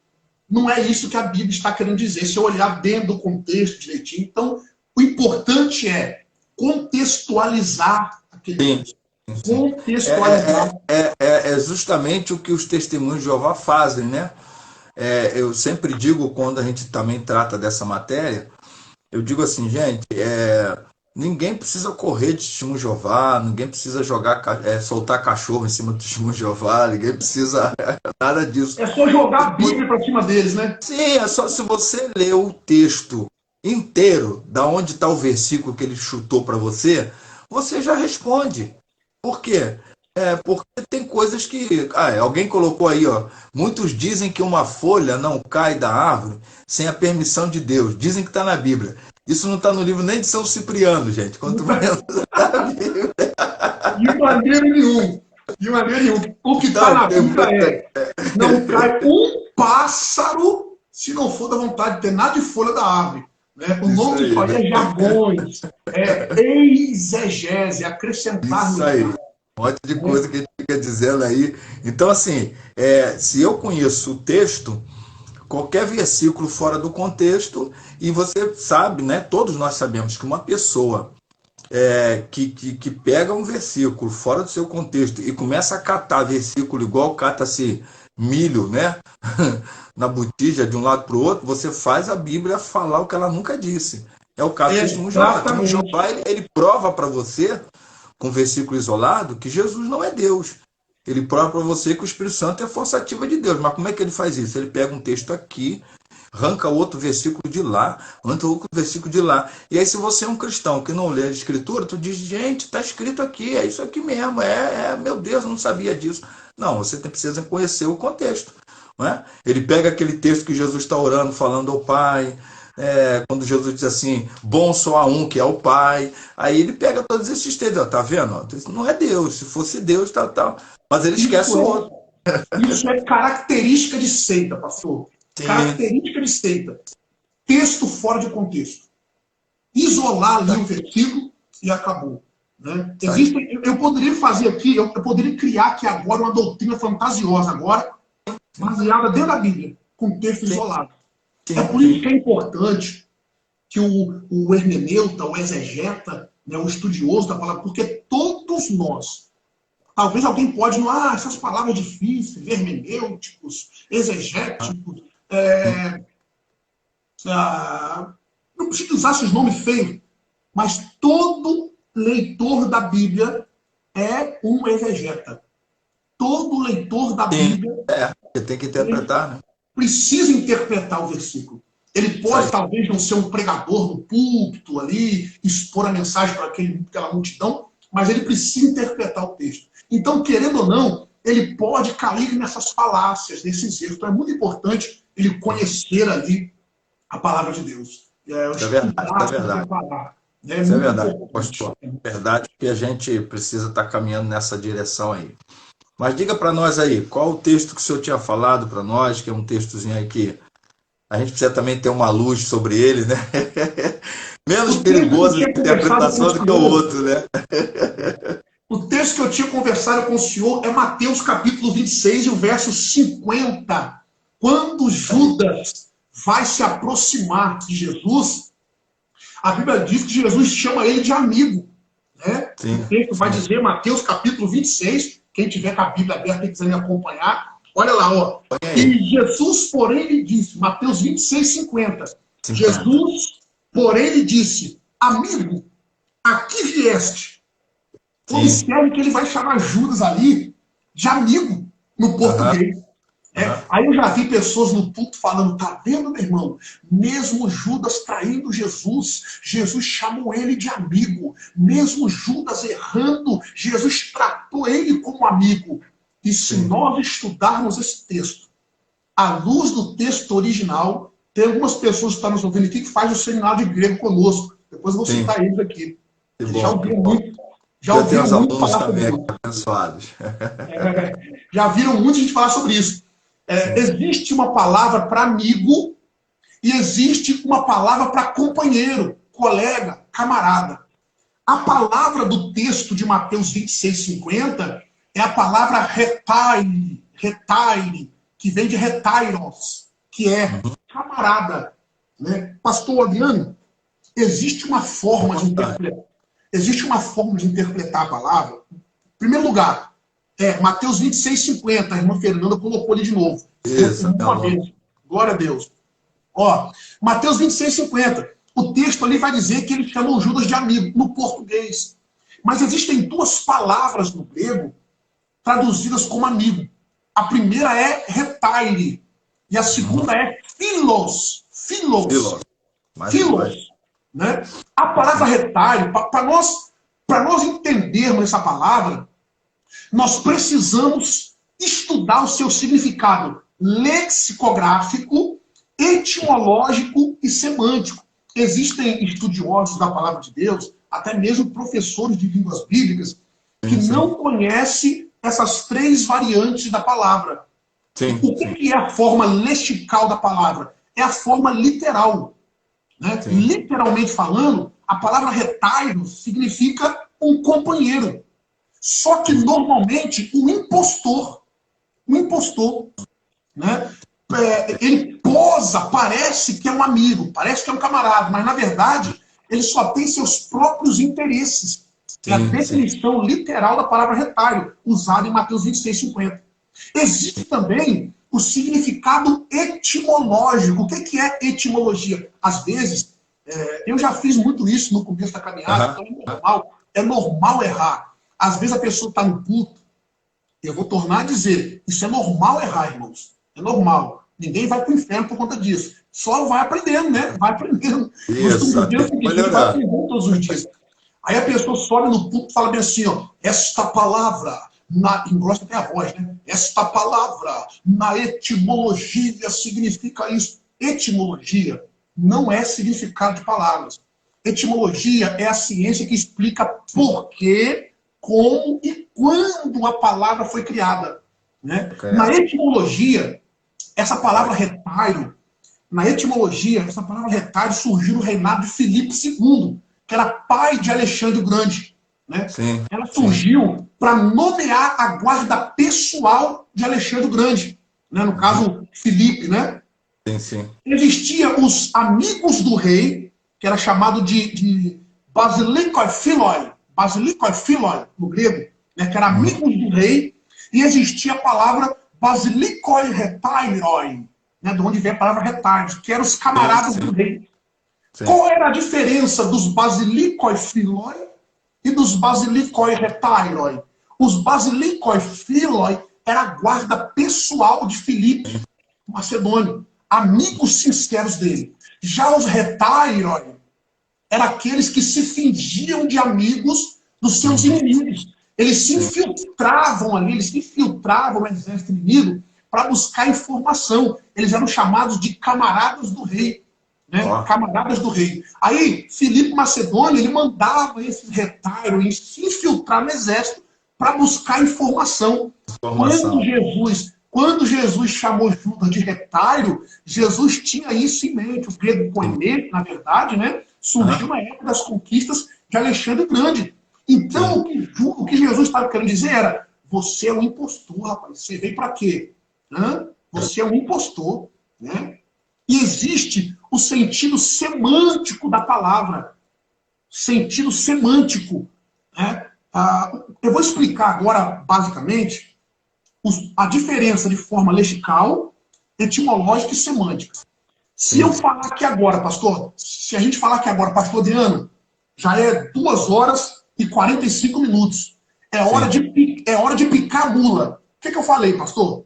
não é isso que a Bíblia está querendo dizer, se eu olhar dentro do contexto direitinho. Então, o importante é contextualizar aquele texto. Contextualizar. É justamente o que os testemunhos de Jeová fazem, né? Eu sempre digo, quando a gente também trata dessa matéria, eu digo assim, gente, ninguém precisa correr de testemunho de Jeová, ninguém precisa soltar cachorro em cima do testemunho de Jeová, ninguém precisa nada disso. É só jogar a Bíblia para cima deles, né? Sim, é só se você ler o texto inteiro, da onde está o versículo que ele chutou para você, você já responde. Por quê? Porque tem coisas que... alguém colocou aí, ó. Muitos dizem que uma folha não cai da árvore sem a permissão de Deus. Dizem que está na Bíblia. Isso não está no livro nem de São Cipriano, gente. Quanto menos na Bíblia. De maneira nenhuma. O que está na Bíblia não cai um pássaro se não for da vontade de ter nada de folha da árvore. Né? O nome disso aí é jargões, exegese, acrescentar. Isso aí. Um monte de coisa que a gente fica dizendo aí. Então, assim, se eu conheço o texto, qualquer versículo fora do contexto, e você sabe, né? Todos nós sabemos que uma pessoa que pega um versículo fora do seu contexto e começa a catar versículo igual cata-se milho, né? Na botija de um lado para o outro, você faz a Bíblia falar o que ela nunca disse. É o caso do testemunho de Jeová. O testemunho de Jeová, ele prova para você, com versículo isolado, que Jesus não é Deus. Ele prova para você que o Espírito Santo é força ativa de Deus. Mas como é que ele faz isso? Ele pega um texto aqui, arranca outro versículo de lá, arranca outro versículo de lá. E aí, se você é um cristão que não lê a Escritura, tu diz, gente, está escrito aqui, é isso aqui mesmo, meu Deus, eu não sabia disso. Não, você precisa conhecer o contexto. Não é? Ele pega aquele texto que Jesus está orando, falando ao Pai, quando Jesus diz assim, bom só há um que é o Pai. Aí ele pega todos esses textos, tá vendo? Não é Deus, se fosse Deus, tal. Mas ele esquece o outro. Isso é característica de seita, pastor. Sim. Característica de seita. Texto fora de contexto. Isolar ali o versículo e acabou. Né? Eu poderia fazer aqui, eu poderia criar aqui agora uma doutrina fantasiosa, agora, baseada dentro da Bíblia, com texto isolado. É por isso que é importante que o hermeneuta, o exegeta, né, o estudioso da palavra, porque todos nós, talvez alguém pode, essas palavras difíceis, hermenêuticos, exegéticos, não precisa usar esses nomes feios, mas todo leitor da Bíblia é um exegeta. Todo leitor da Bíblia você tem que interpretar, né? Precisa interpretar o versículo. Ele pode, talvez, não ser um pregador no púlpito ali, expor a mensagem para aquela multidão, mas ele precisa interpretar o texto. Então, querendo ou não, ele pode cair nessas falácias, nesses erros. Então, é muito importante ele conhecer ali a palavra de Deus. É verdade. Isso é verdade, pastor. É verdade que a gente precisa estar caminhando nessa direção aí. Mas diga para nós aí, qual o texto que o senhor tinha falado para nós, que é um textozinho aí que a gente precisa também ter uma luz sobre ele, né? Menos perigoso de interpretação do que o outro, né? O texto que eu tinha conversado com o senhor é Mateus capítulo 26 e o verso 50. Quando Judas vai se aproximar de Jesus, a Bíblia diz que Jesus chama ele de amigo. Né? O texto vai dizer, Mateus capítulo 26, quem tiver com a Bíblia aberta e quiser me acompanhar, olha lá, ó. E Jesus, porém, lhe disse, Mateus 26, 50. Jesus, porém, lhe disse, amigo, aqui vieste. Observe que ele vai chamar Judas ali de amigo no português. Aí eu já vi pessoas no culto falando, tá vendo, meu irmão? Mesmo Judas traindo Jesus, Jesus chamou ele de amigo. Mesmo Judas errando, Jesus tratou ele como amigo. E se nós estudarmos esse texto, à luz do texto original, tem algumas pessoas que estão nos ouvindo aqui que fazem o seminário de grego conosco. Depois eu vou citar eles aqui. Já ouviram muito. Já ouviram muito falar sobre isso. Abençoados. Já viram muita gente falar sobre isso. Existe uma palavra para amigo e existe uma palavra para companheiro, colega, camarada. A palavra do texto de Mateus 26, 50 é a palavra retaire, que vem de retairos, que é camarada. Né? Pastor Adriano, existe uma forma de interpretar a palavra. Em primeiro lugar, Mateus 26, 50, a irmã Fernanda colocou ali de novo. Isso, uma vez. Glória a Deus. Ó, Mateus 26, 50. O texto ali vai dizer que ele chamou Judas de amigo, no português. Mas existem duas palavras no grego traduzidas como amigo. A primeira é retaire. E a segunda é philos. Philos. Né? A palavra retaire, para nós entendermos essa palavra, nós precisamos estudar o seu significado lexicográfico, etimológico e semântico. Existem estudiosos da palavra de Deus, até mesmo professores de línguas bíblicas, que não conhecem essas três variantes da palavra. O que é a forma lexical da palavra? É a forma literal. Né? Literalmente falando, a palavra retairo significa um companheiro. Só que, normalmente, um impostor, né? Ele posa, parece que é um amigo, parece que é um camarada, mas, na verdade, ele só tem seus próprios interesses. É a definição literal da palavra retairo, usada em Mateus 26, 50. Existe também o significado etimológico. O que é etimologia? Às vezes, eu já fiz muito isso no começo da caminhada, então é normal errar. Às vezes a pessoa está no culto, eu vou tornar a dizer, isso é normal errar, irmãos. É normal. Ninguém vai para o inferno por conta disso. Só vai aprendendo, né? Vai aprendendo. Isso, vai aprendendo todos os dias. Aí a pessoa sobe no culto e fala bem assim, ó, esta palavra, engrossa até a voz, né? Esta palavra, na etimologia, significa isso. Etimologia não é significado de palavras. Etimologia é a ciência que explica por quê, como e quando a palavra foi criada. Né? Na etimologia, essa palavra retairo, essa palavra retairo surgiu no reinado de Filipe II, que era pai de Alexandre o Grande. né? Sim. Ela surgiu para nomear a guarda pessoal de Alexandre o Grande, né? No caso, Filipe, né? Sim, sim. Existia os amigos do rei, que era chamado de basilikoi philoi, no grego, né? Que era amigos do rei, e existia a palavra basilikoi retairoi, né? De onde vem a palavra retairos, que eram os camaradas Sim, sim. do rei. Sim. Qual era a diferença dos basilikoi philoi e dos basilikoi retairoi? Os basilikoi philoi era a guarda pessoal de Filipe, macedônio, amigos sinceros dele. Já os retairoi eram aqueles que se fingiam de amigos dos seus inimigos. Eles se infiltravam ali, eles se infiltravam no exército inimigo para buscar informação. Eles eram chamados de camaradas do rei. Né? Camaradas do rei. Aí, Filipe Macedônio, ele mandava esses retairos se infiltrar no exército para buscar informação. Quando Jesus chamou Judas de retairo, Jesus tinha isso em mente. O grego koiné, na verdade, né, surgiu na época das conquistas de Alexandre o Grande. Então, o que Jesus estava querendo dizer era: você é um impostor, rapaz. Você veio para quê? Você é um impostor. Né? E existe o sentido semântico da palavra. Sentido semântico. Né? Eu vou explicar agora, basicamente, a diferença de forma lexical, etimológica e semântica. Se eu falar aqui agora, pastor, se a gente falar aqui agora, pastor Adriano, já é 2h45. É hora de picar a mula. O que eu falei, pastor?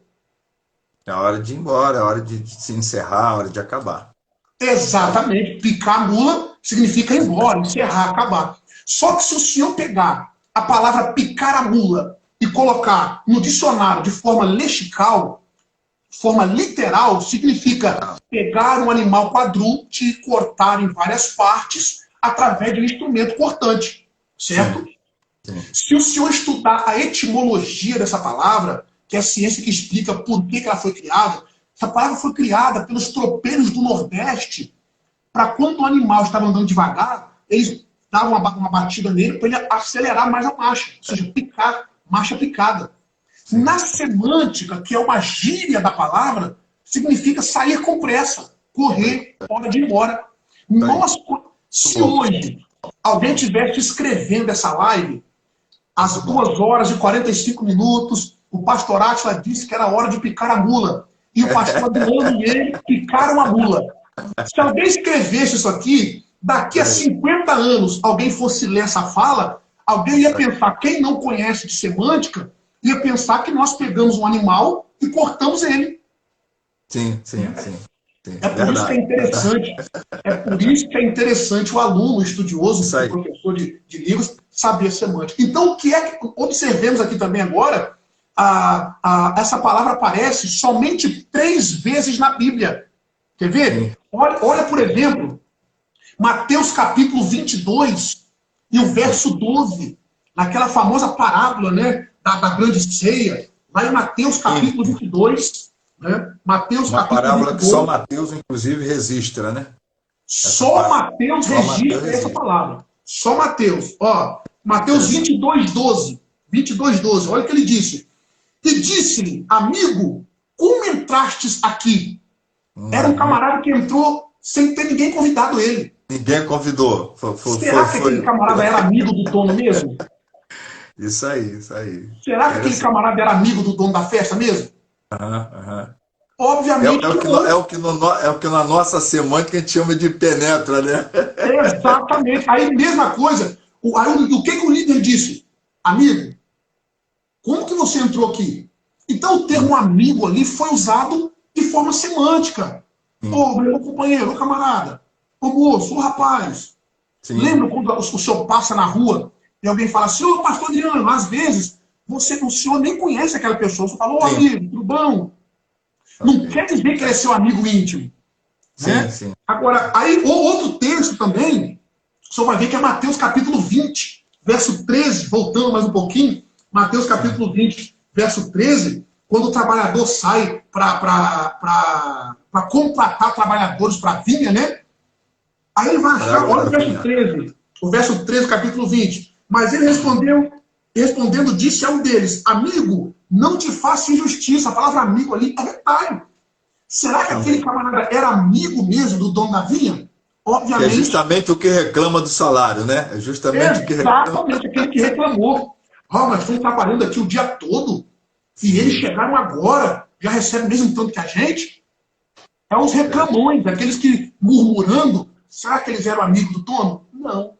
É hora de ir embora, é hora de se encerrar, é hora de acabar. Exatamente. Picar a mula significa ir embora, encerrar, acabar. Só que se o senhor pegar a palavra picar a mula e colocar no dicionário de forma lexical, forma literal, significa pegar um animal quadrúpede e cortar em várias partes através de um instrumento cortante. Certo? Sim. Se o senhor estudar a etimologia dessa palavra, que é a ciência que explica por que ela foi criada, essa palavra foi criada pelos tropeiros do Nordeste para quando o animal estava andando devagar, eles davam uma batida nele para ele acelerar mais a marcha, ou seja, picar, marcha picada. Na semântica, que é uma gíria da palavra, significa sair com pressa, correr, hora de ir embora. Se hoje alguém estivesse escrevendo essa live, às 2h45, o pastor Átila disse que era hora de picar a mula. E o pastor Adriano e ele picaram a mula. Se alguém escrevesse isso aqui, daqui a 50 anos, alguém fosse ler essa fala, alguém ia pensar, quem não conhece de semântica, ia pensar que nós pegamos um animal e cortamos ele. Sim. É por isso que é interessante. É por isso que é interessante o aluno, o estudioso, o professor de livros, saber semântica. Então, o que é que observemos aqui também agora? Essa palavra aparece somente 3 vezes na Bíblia. Quer ver? Olha, por exemplo, Mateus capítulo 22 e o verso 12, naquela famosa parábola, né, da grande ceia, lá em Mateus capítulo 22, né? Mateus uma capítulo parábola 22, que só Mateus, inclusive, registra, né? Só Mateus registra essa palavra. Só Mateus. Ó, Mateus 22, 12. Olha o que ele disse. E disse-lhe, amigo, como entrastes aqui? Era um camarada que entrou sem ter ninguém convidado ele. Ninguém convidou. Será que aquele camarada era amigo do dono mesmo? Isso aí. Será que aquele camarada era amigo do dono da festa mesmo? Obviamente é o que na nossa semântica a gente chama de penetra, né? Exatamente. Aí, mesma coisa. O que o líder disse? Amigo, como que você entrou aqui? Então, o termo amigo ali foi usado de forma semântica. Ô, meu companheiro, ô camarada, ô moço, ô rapaz. Sim. Lembra quando o senhor passa na rua e alguém fala assim, ô pastor Adriano, às vezes o senhor nem conhece aquela pessoa. Você fala, ô amigo, tudo bom? Não quer dizer que ele é seu amigo íntimo. Né? Sim. Agora, aí, outro texto também, o senhor vai ver que é Mateus capítulo 20, verso 13, voltando mais um pouquinho, Mateus capítulo 20, verso 13, quando o trabalhador sai para contratar trabalhadores para a vinha, né? Aí ele vai achar, olha o verso 13, capítulo 20. Mas ele respondendo, disse a um deles: amigo, não te faço injustiça. A palavra amigo ali é retalho. Será que aquele camarada era amigo mesmo do dono da vinha? Que é Obviamente. justamente o que reclama do salário, né? É justamente o que reclama. Exatamente, aquele que reclamou. Nós estamos trabalhando aqui o dia todo e eles chegaram agora, já recebem o mesmo tanto que a gente. É os reclamões, aqueles que murmurando. Será que eles eram amigos do dono? Não.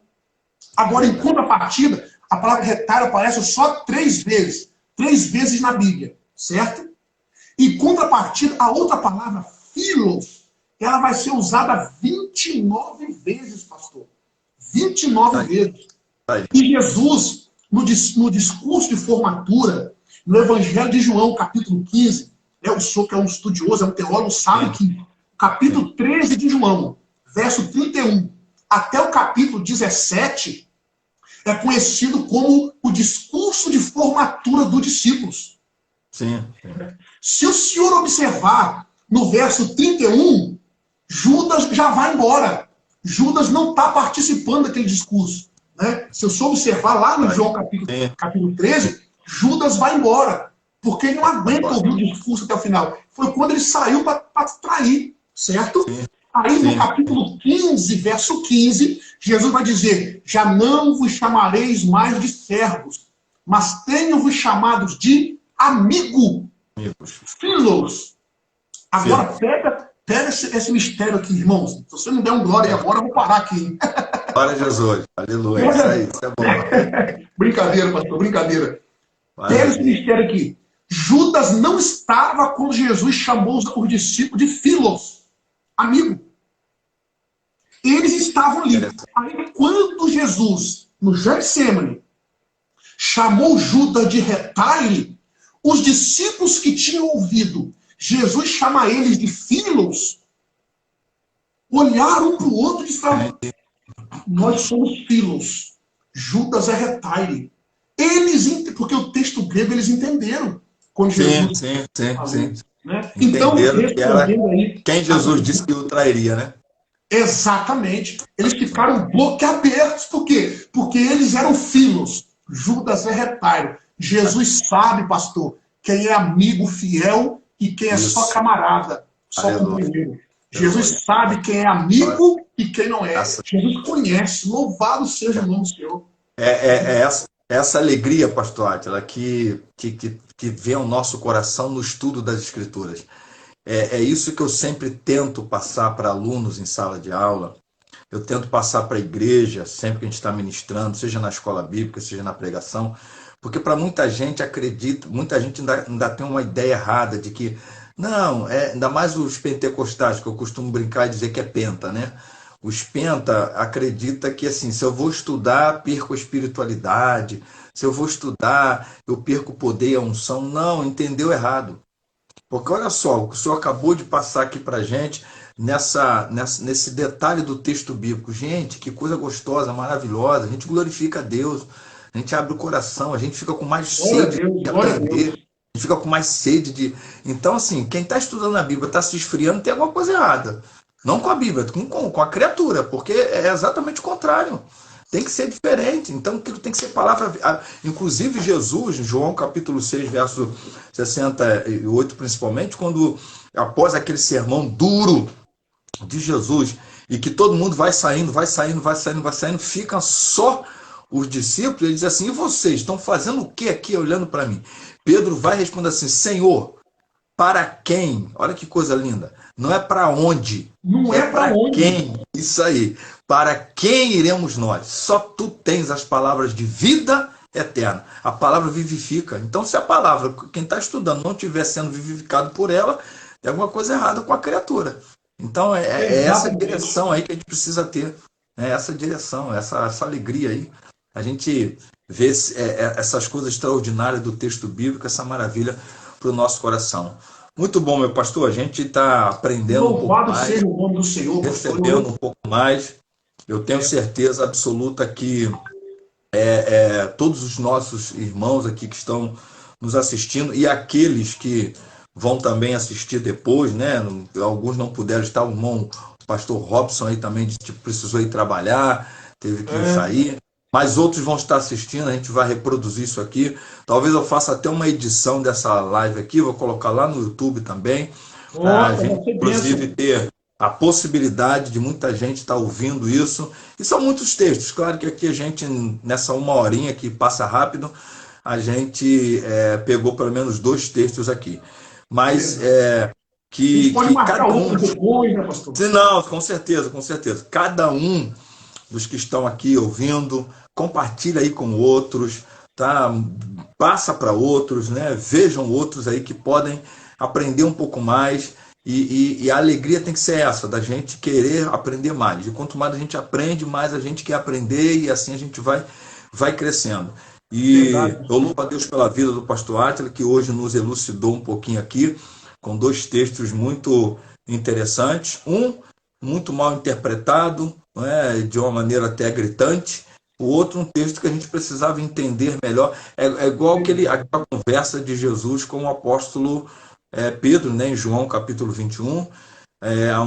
Agora, em contrapartida, a palavra retalho aparece só 3 vezes. 3 vezes na Bíblia, certo? Em contrapartida, a outra palavra, philos, ela vai ser usada 29 vezes, pastor. 29 vezes. E Jesus, no discurso de formatura, no Evangelho de João, capítulo 15, o senhor que é um estudioso, é um teólogo, sabe que capítulo 13 de João, verso 31, até o capítulo 17, é conhecido como o discurso de formatura dos discípulos. Sim. Se o senhor observar no verso 31, Judas já vai embora. Judas não está participando daquele discurso. Né? Se eu só observar lá no João capítulo 13, Judas vai embora. Porque ele não aguenta ouvir o discurso até o final. Foi quando ele saiu para trair, certo? Sim. Aí no capítulo 15, verso 15, Jesus vai dizer: já não vos chamareis mais de servos, mas tenho-vos chamados de amigos. Filhos. Agora pega esse mistério aqui, irmãos. Se você não der um glória agora, eu vou parar aqui. Hein? Glória a Jesus. Aleluia. Isso é bom. Brincadeira, pastor, brincadeira. Pega esse mistério aqui. Judas não estava quando Jesus chamou os discípulos de filhos, amigo. Eles estavam ali. Aí, quando Jesus, no Getsemane, chamou Judas de retalho, os discípulos que tinham ouvido Jesus chamar eles de filhos, olharam um para o outro e disseram: nós somos filhos. Judas é retalho. Porque o texto grego eles entenderam. Quando Jesus sim. Né? Então, respondendo aí, quem Jesus disse que o trairia, né? Exatamente. Eles ficaram boquiabertos. Por quê? Porque eles eram filhos. Judas é retalho. Jesus sabe, pastor, quem é amigo fiel e quem é só camarada, só companheiro. Jesus sabe quem é amigo e quem não é. Jesus conhece. Louvado seja o nome do Senhor. Essa alegria, pastor Átila, que vem ao nosso coração no estudo das Escrituras. É isso que eu sempre tento passar para alunos em sala de aula. Eu tento passar para a igreja, sempre que a gente está ministrando, seja na escola bíblica, seja na pregação, porque para muita gente muita gente ainda tem uma ideia errada de que, não, ainda mais os pentecostais, que eu costumo brincar e dizer que é penta, né? Os penta acreditam que, assim, se eu vou estudar, perco a espiritualidade, se eu vou estudar, eu perco o poder e a unção. Não, entendeu errado. Porque olha só, o que o senhor acabou de passar aqui para a gente, nesse detalhe do texto bíblico. Gente, que coisa gostosa, maravilhosa. A gente glorifica a Deus, a gente abre o coração, a gente fica com mais sede de aprender, a gente fica com mais sede de... Então, assim, quem está estudando a Bíblia, está se esfriando, tem alguma coisa errada. Não com a Bíblia, com a criatura, porque é exatamente o contrário. Tem que ser diferente. Então, aquilo tem que ser palavra... Inclusive, Jesus, em João capítulo 6, verso 68, principalmente, quando, após aquele sermão duro de Jesus, e que todo mundo vai saindo, fica só os discípulos, ele diz assim: e vocês estão fazendo o que aqui olhando para mim? Pedro vai responder assim: Senhor, para quem? Olha que coisa linda. Não é para onde. Não é para quem. Isso aí. Para quem iremos nós? Só tu tens as palavras de vida eterna. A palavra vivifica. Então, se a palavra, quem está estudando, não estiver sendo vivificado por ela, tem alguma coisa errada com a criatura. Então, é essa direção aí que a gente precisa ter. É essa direção, essa alegria aí. A gente vê essas coisas extraordinárias do texto bíblico, essa maravilha para o nosso coração. Muito bom, meu pastor. A gente está aprendendo um pouco mais, seja o nome do Senhor, recebendo um pouco mais. Eu tenho certeza absoluta que todos os nossos irmãos aqui que estão nos assistindo e aqueles que vão também assistir depois, né? Alguns não puderam estar, o pastor Robson aí também precisou ir trabalhar, teve que sair. mas outros vão estar assistindo, a gente vai reproduzir isso aqui. Talvez eu faça até uma edição dessa live aqui, vou colocar lá no YouTube também, para a gente, inclusive, ter a possibilidade de muita gente estar ouvindo isso. E são muitos textos, claro que aqui a gente, nessa uma horinha que passa rápido, a gente pegou pelo menos 2 textos aqui. Mas que cada um... depois, né, pastor? Não, com certeza, com certeza. Cada um dos que estão aqui ouvindo, compartilha aí com outros, tá? Passa para outros, né? Vejam outros aí que podem aprender um pouco mais. E a alegria tem que ser essa, da gente querer aprender mais. E quanto mais a gente aprende, mais a gente quer aprender, e assim a gente vai crescendo. E eu louvo a Deus pela vida do pastor Átila, que hoje nos elucidou um pouquinho aqui, com 2 textos muito interessantes. Um muito mal interpretado, né, de uma maneira até gritante. O outro, um texto que a gente precisava entender melhor. É igual aquela conversa de Jesus com o apóstolo Pedro, né, em João capítulo 21,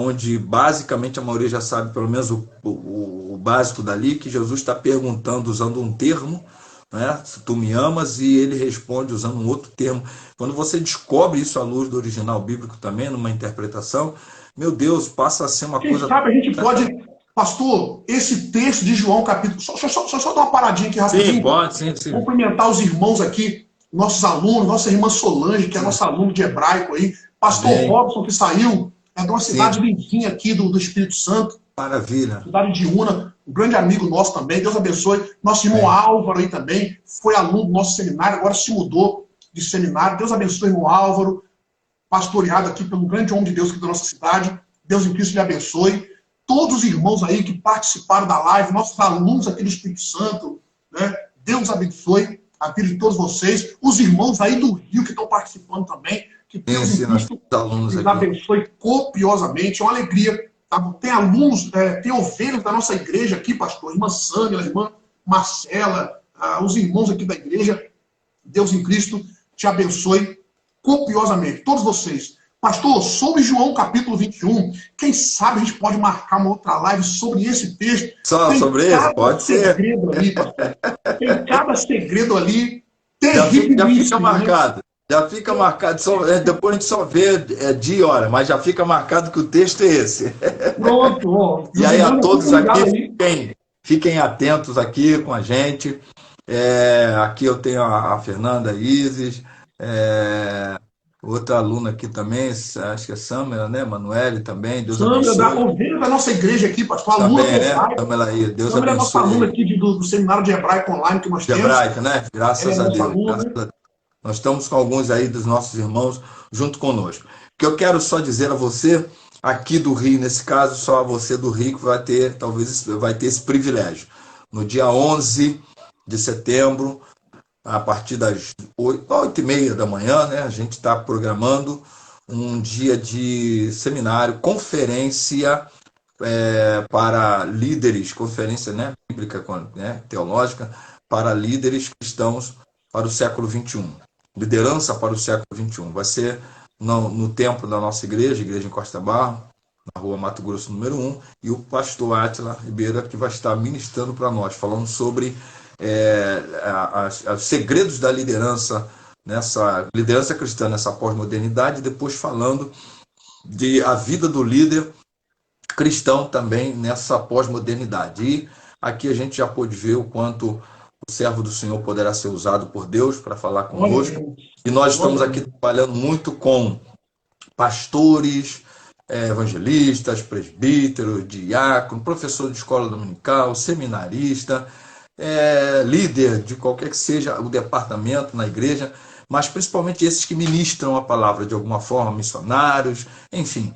onde basicamente a maioria já sabe, pelo menos o básico dali, que Jesus está perguntando usando um termo, né, se tu me amas, e ele responde usando um outro termo. Quando você descobre isso à luz do original bíblico também, numa interpretação, meu Deus, passa a ser uma coisa... Quem sabe a gente pode... Pastor, esse texto de João capítulo... Só dar uma paradinha aqui rapidinho. Sim, pode, sim. Cumprimentar os irmãos aqui, nossos alunos, nossa irmã Solange, que é nossa aluna de hebraico aí, pastor Robson, que saiu, é de uma cidade vizinha aqui do Espírito Santo. Maravilha. Cidade de Una, um grande amigo nosso também, Deus abençoe. Nosso irmão Álvaro aí também, foi aluno do nosso seminário, agora se mudou de seminário. Deus abençoe, irmão Álvaro, pastoreado aqui pelo grande homem de Deus aqui da nossa cidade. Deus em Cristo lhe abençoe. Todos os irmãos aí que participaram da live, nossos alunos aqui do Espírito Santo, né? Deus abençoe a vida de todos vocês. Os irmãos aí do Rio que estão participando também, que Deus em Cristo lhes abençoe copiosamente. É uma alegria. Tá? Tem alunos, tem ovelhas da nossa igreja aqui, pastor. Irmã Sâmia, irmã Marcela, os irmãos aqui da igreja. Deus em Cristo te abençoe copiosamente. Todos vocês. Pastor, sobre João capítulo 21, quem sabe a gente pode marcar uma outra live sobre esse texto. Só sobre esse? Pode ser. Ali, pastor. Tem cada segredo ali terrível. Já fica marcado. Já fica marcado. Depois a gente só vê dia e hora, mas já fica marcado que o texto é esse. Pronto. E aí a todos aqui, fiquem atentos aqui com a gente. Aqui eu tenho a Fernanda Isis, outra aluna aqui também, acho que é Samela, né? Manuele também, Deus abençoe. Samela da nossa igreja aqui, pastor. Aluna também, né? Samela aí, Deus abençoe. É nossa aluna aqui do seminário de hebraico online que nós temos. De hebraico, né? Graças a Deus. Aluna, Nós estamos com alguns aí dos nossos irmãos junto conosco. O que eu quero só dizer a você, aqui do Rio, nesse caso, só você do Rio que vai ter, talvez vai ter esse privilégio. No dia 11 de setembro, a partir das 8h30 da manhã, né, a gente está programando um dia de seminário, conferência para líderes, conferência, né, bíblica, né, teológica, para líderes cristãos para o século XXI. Liderança para o século XXI. Vai ser no templo da nossa igreja, Igreja em Costa Barro, na rua Mato Grosso, número 1, e o pastor Átila Ribeira, que vai estar ministrando para nós, falando sobre os segredos da liderança, nessa liderança cristã, nessa pós-modernidade, e depois falando de a vida do líder cristão também nessa pós-modernidade. E aqui a gente já pôde ver o quanto o servo do Senhor poderá ser usado por Deus para falar conosco. E nós estamos aqui trabalhando muito com pastores, evangelistas, presbíteros, diácono, professor de escola dominical, seminarista, líder de qualquer que seja o departamento na igreja, mas principalmente esses que ministram a palavra de alguma forma, missionários, enfim,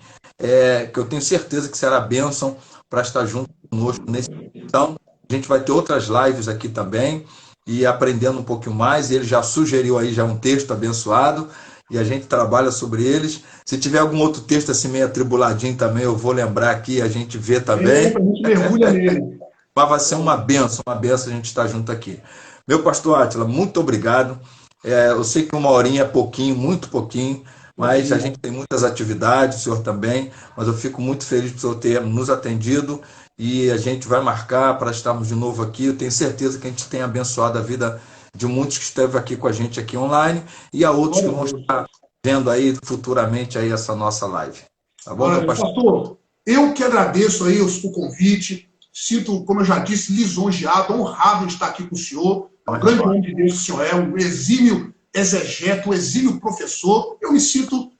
que eu tenho certeza que será bênção para estar junto conosco nesse. Então, a gente vai ter outras lives aqui também e aprendendo um pouquinho mais. Ele já sugeriu aí já um texto abençoado e a gente trabalha sobre eles. Se tiver algum outro texto assim meio atribuladinho também, eu vou lembrar aqui, a gente vê também. A gente mergulha nele. Mas vai ser uma bênção a gente estar junto aqui. Meu pastor Átila, muito obrigado. Eu sei que uma horinha é pouquinho, muito pouquinho, mas a gente tem muitas atividades, o senhor também, mas eu fico muito feliz por o senhor ter nos atendido e a gente vai marcar para estarmos de novo aqui. Eu tenho certeza que a gente tem abençoado a vida de muitos que esteve aqui com a gente aqui online e a outros que vão estar vendo aí futuramente aí essa nossa live. Tá bom, meu pastor? Pastor, eu que agradeço aí o convite, sinto, como eu já disse, lisonjeado, honrado de estar aqui com o senhor, o grande homem de Deus que o senhor é, um exímio exegeta, um exímio professor. Eu me sinto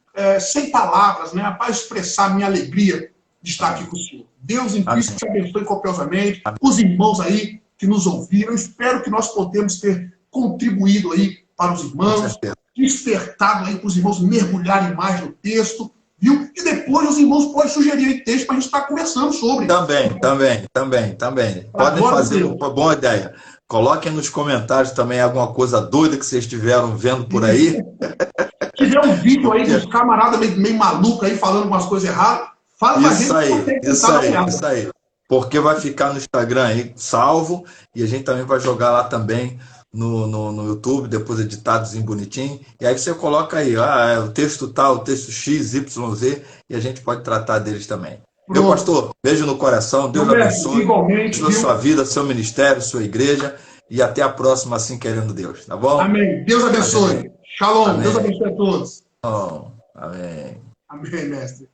sem palavras, né, para expressar a minha alegria de estar aqui com o senhor. Deus em Cristo te abençoe copiosamente, os irmãos aí que nos ouviram, espero que nós podemos ter contribuído aí para os irmãos, despertado aí para os irmãos mergulharem mais no texto, viu? E depois os irmãos podem sugerir aí texto para a gente estar conversando sobre. Também. Podem fazer uma boa ideia. Coloquem nos comentários também alguma coisa doida que vocês estiveram vendo por aí. Se tiver um vídeo aí dos camaradas meio malucos aí falando umas coisas erradas, fala pra gente. Isso aí. Porque vai ficar no Instagram aí salvo e a gente também vai jogar lá também no YouTube, depois editadozinho bonitinho. E aí você coloca aí, o texto tal, o texto X, Y, Z, e a gente pode tratar deles também. Meu pastor, beijo no coração, Deus abençoe. Igualmente, sua vida, seu ministério, sua igreja. E até a próxima, assim querendo Deus, tá bom? Amém. Deus abençoe. Amém. Shalom. Amém. Deus abençoe a todos. Amém. Amém, mestre.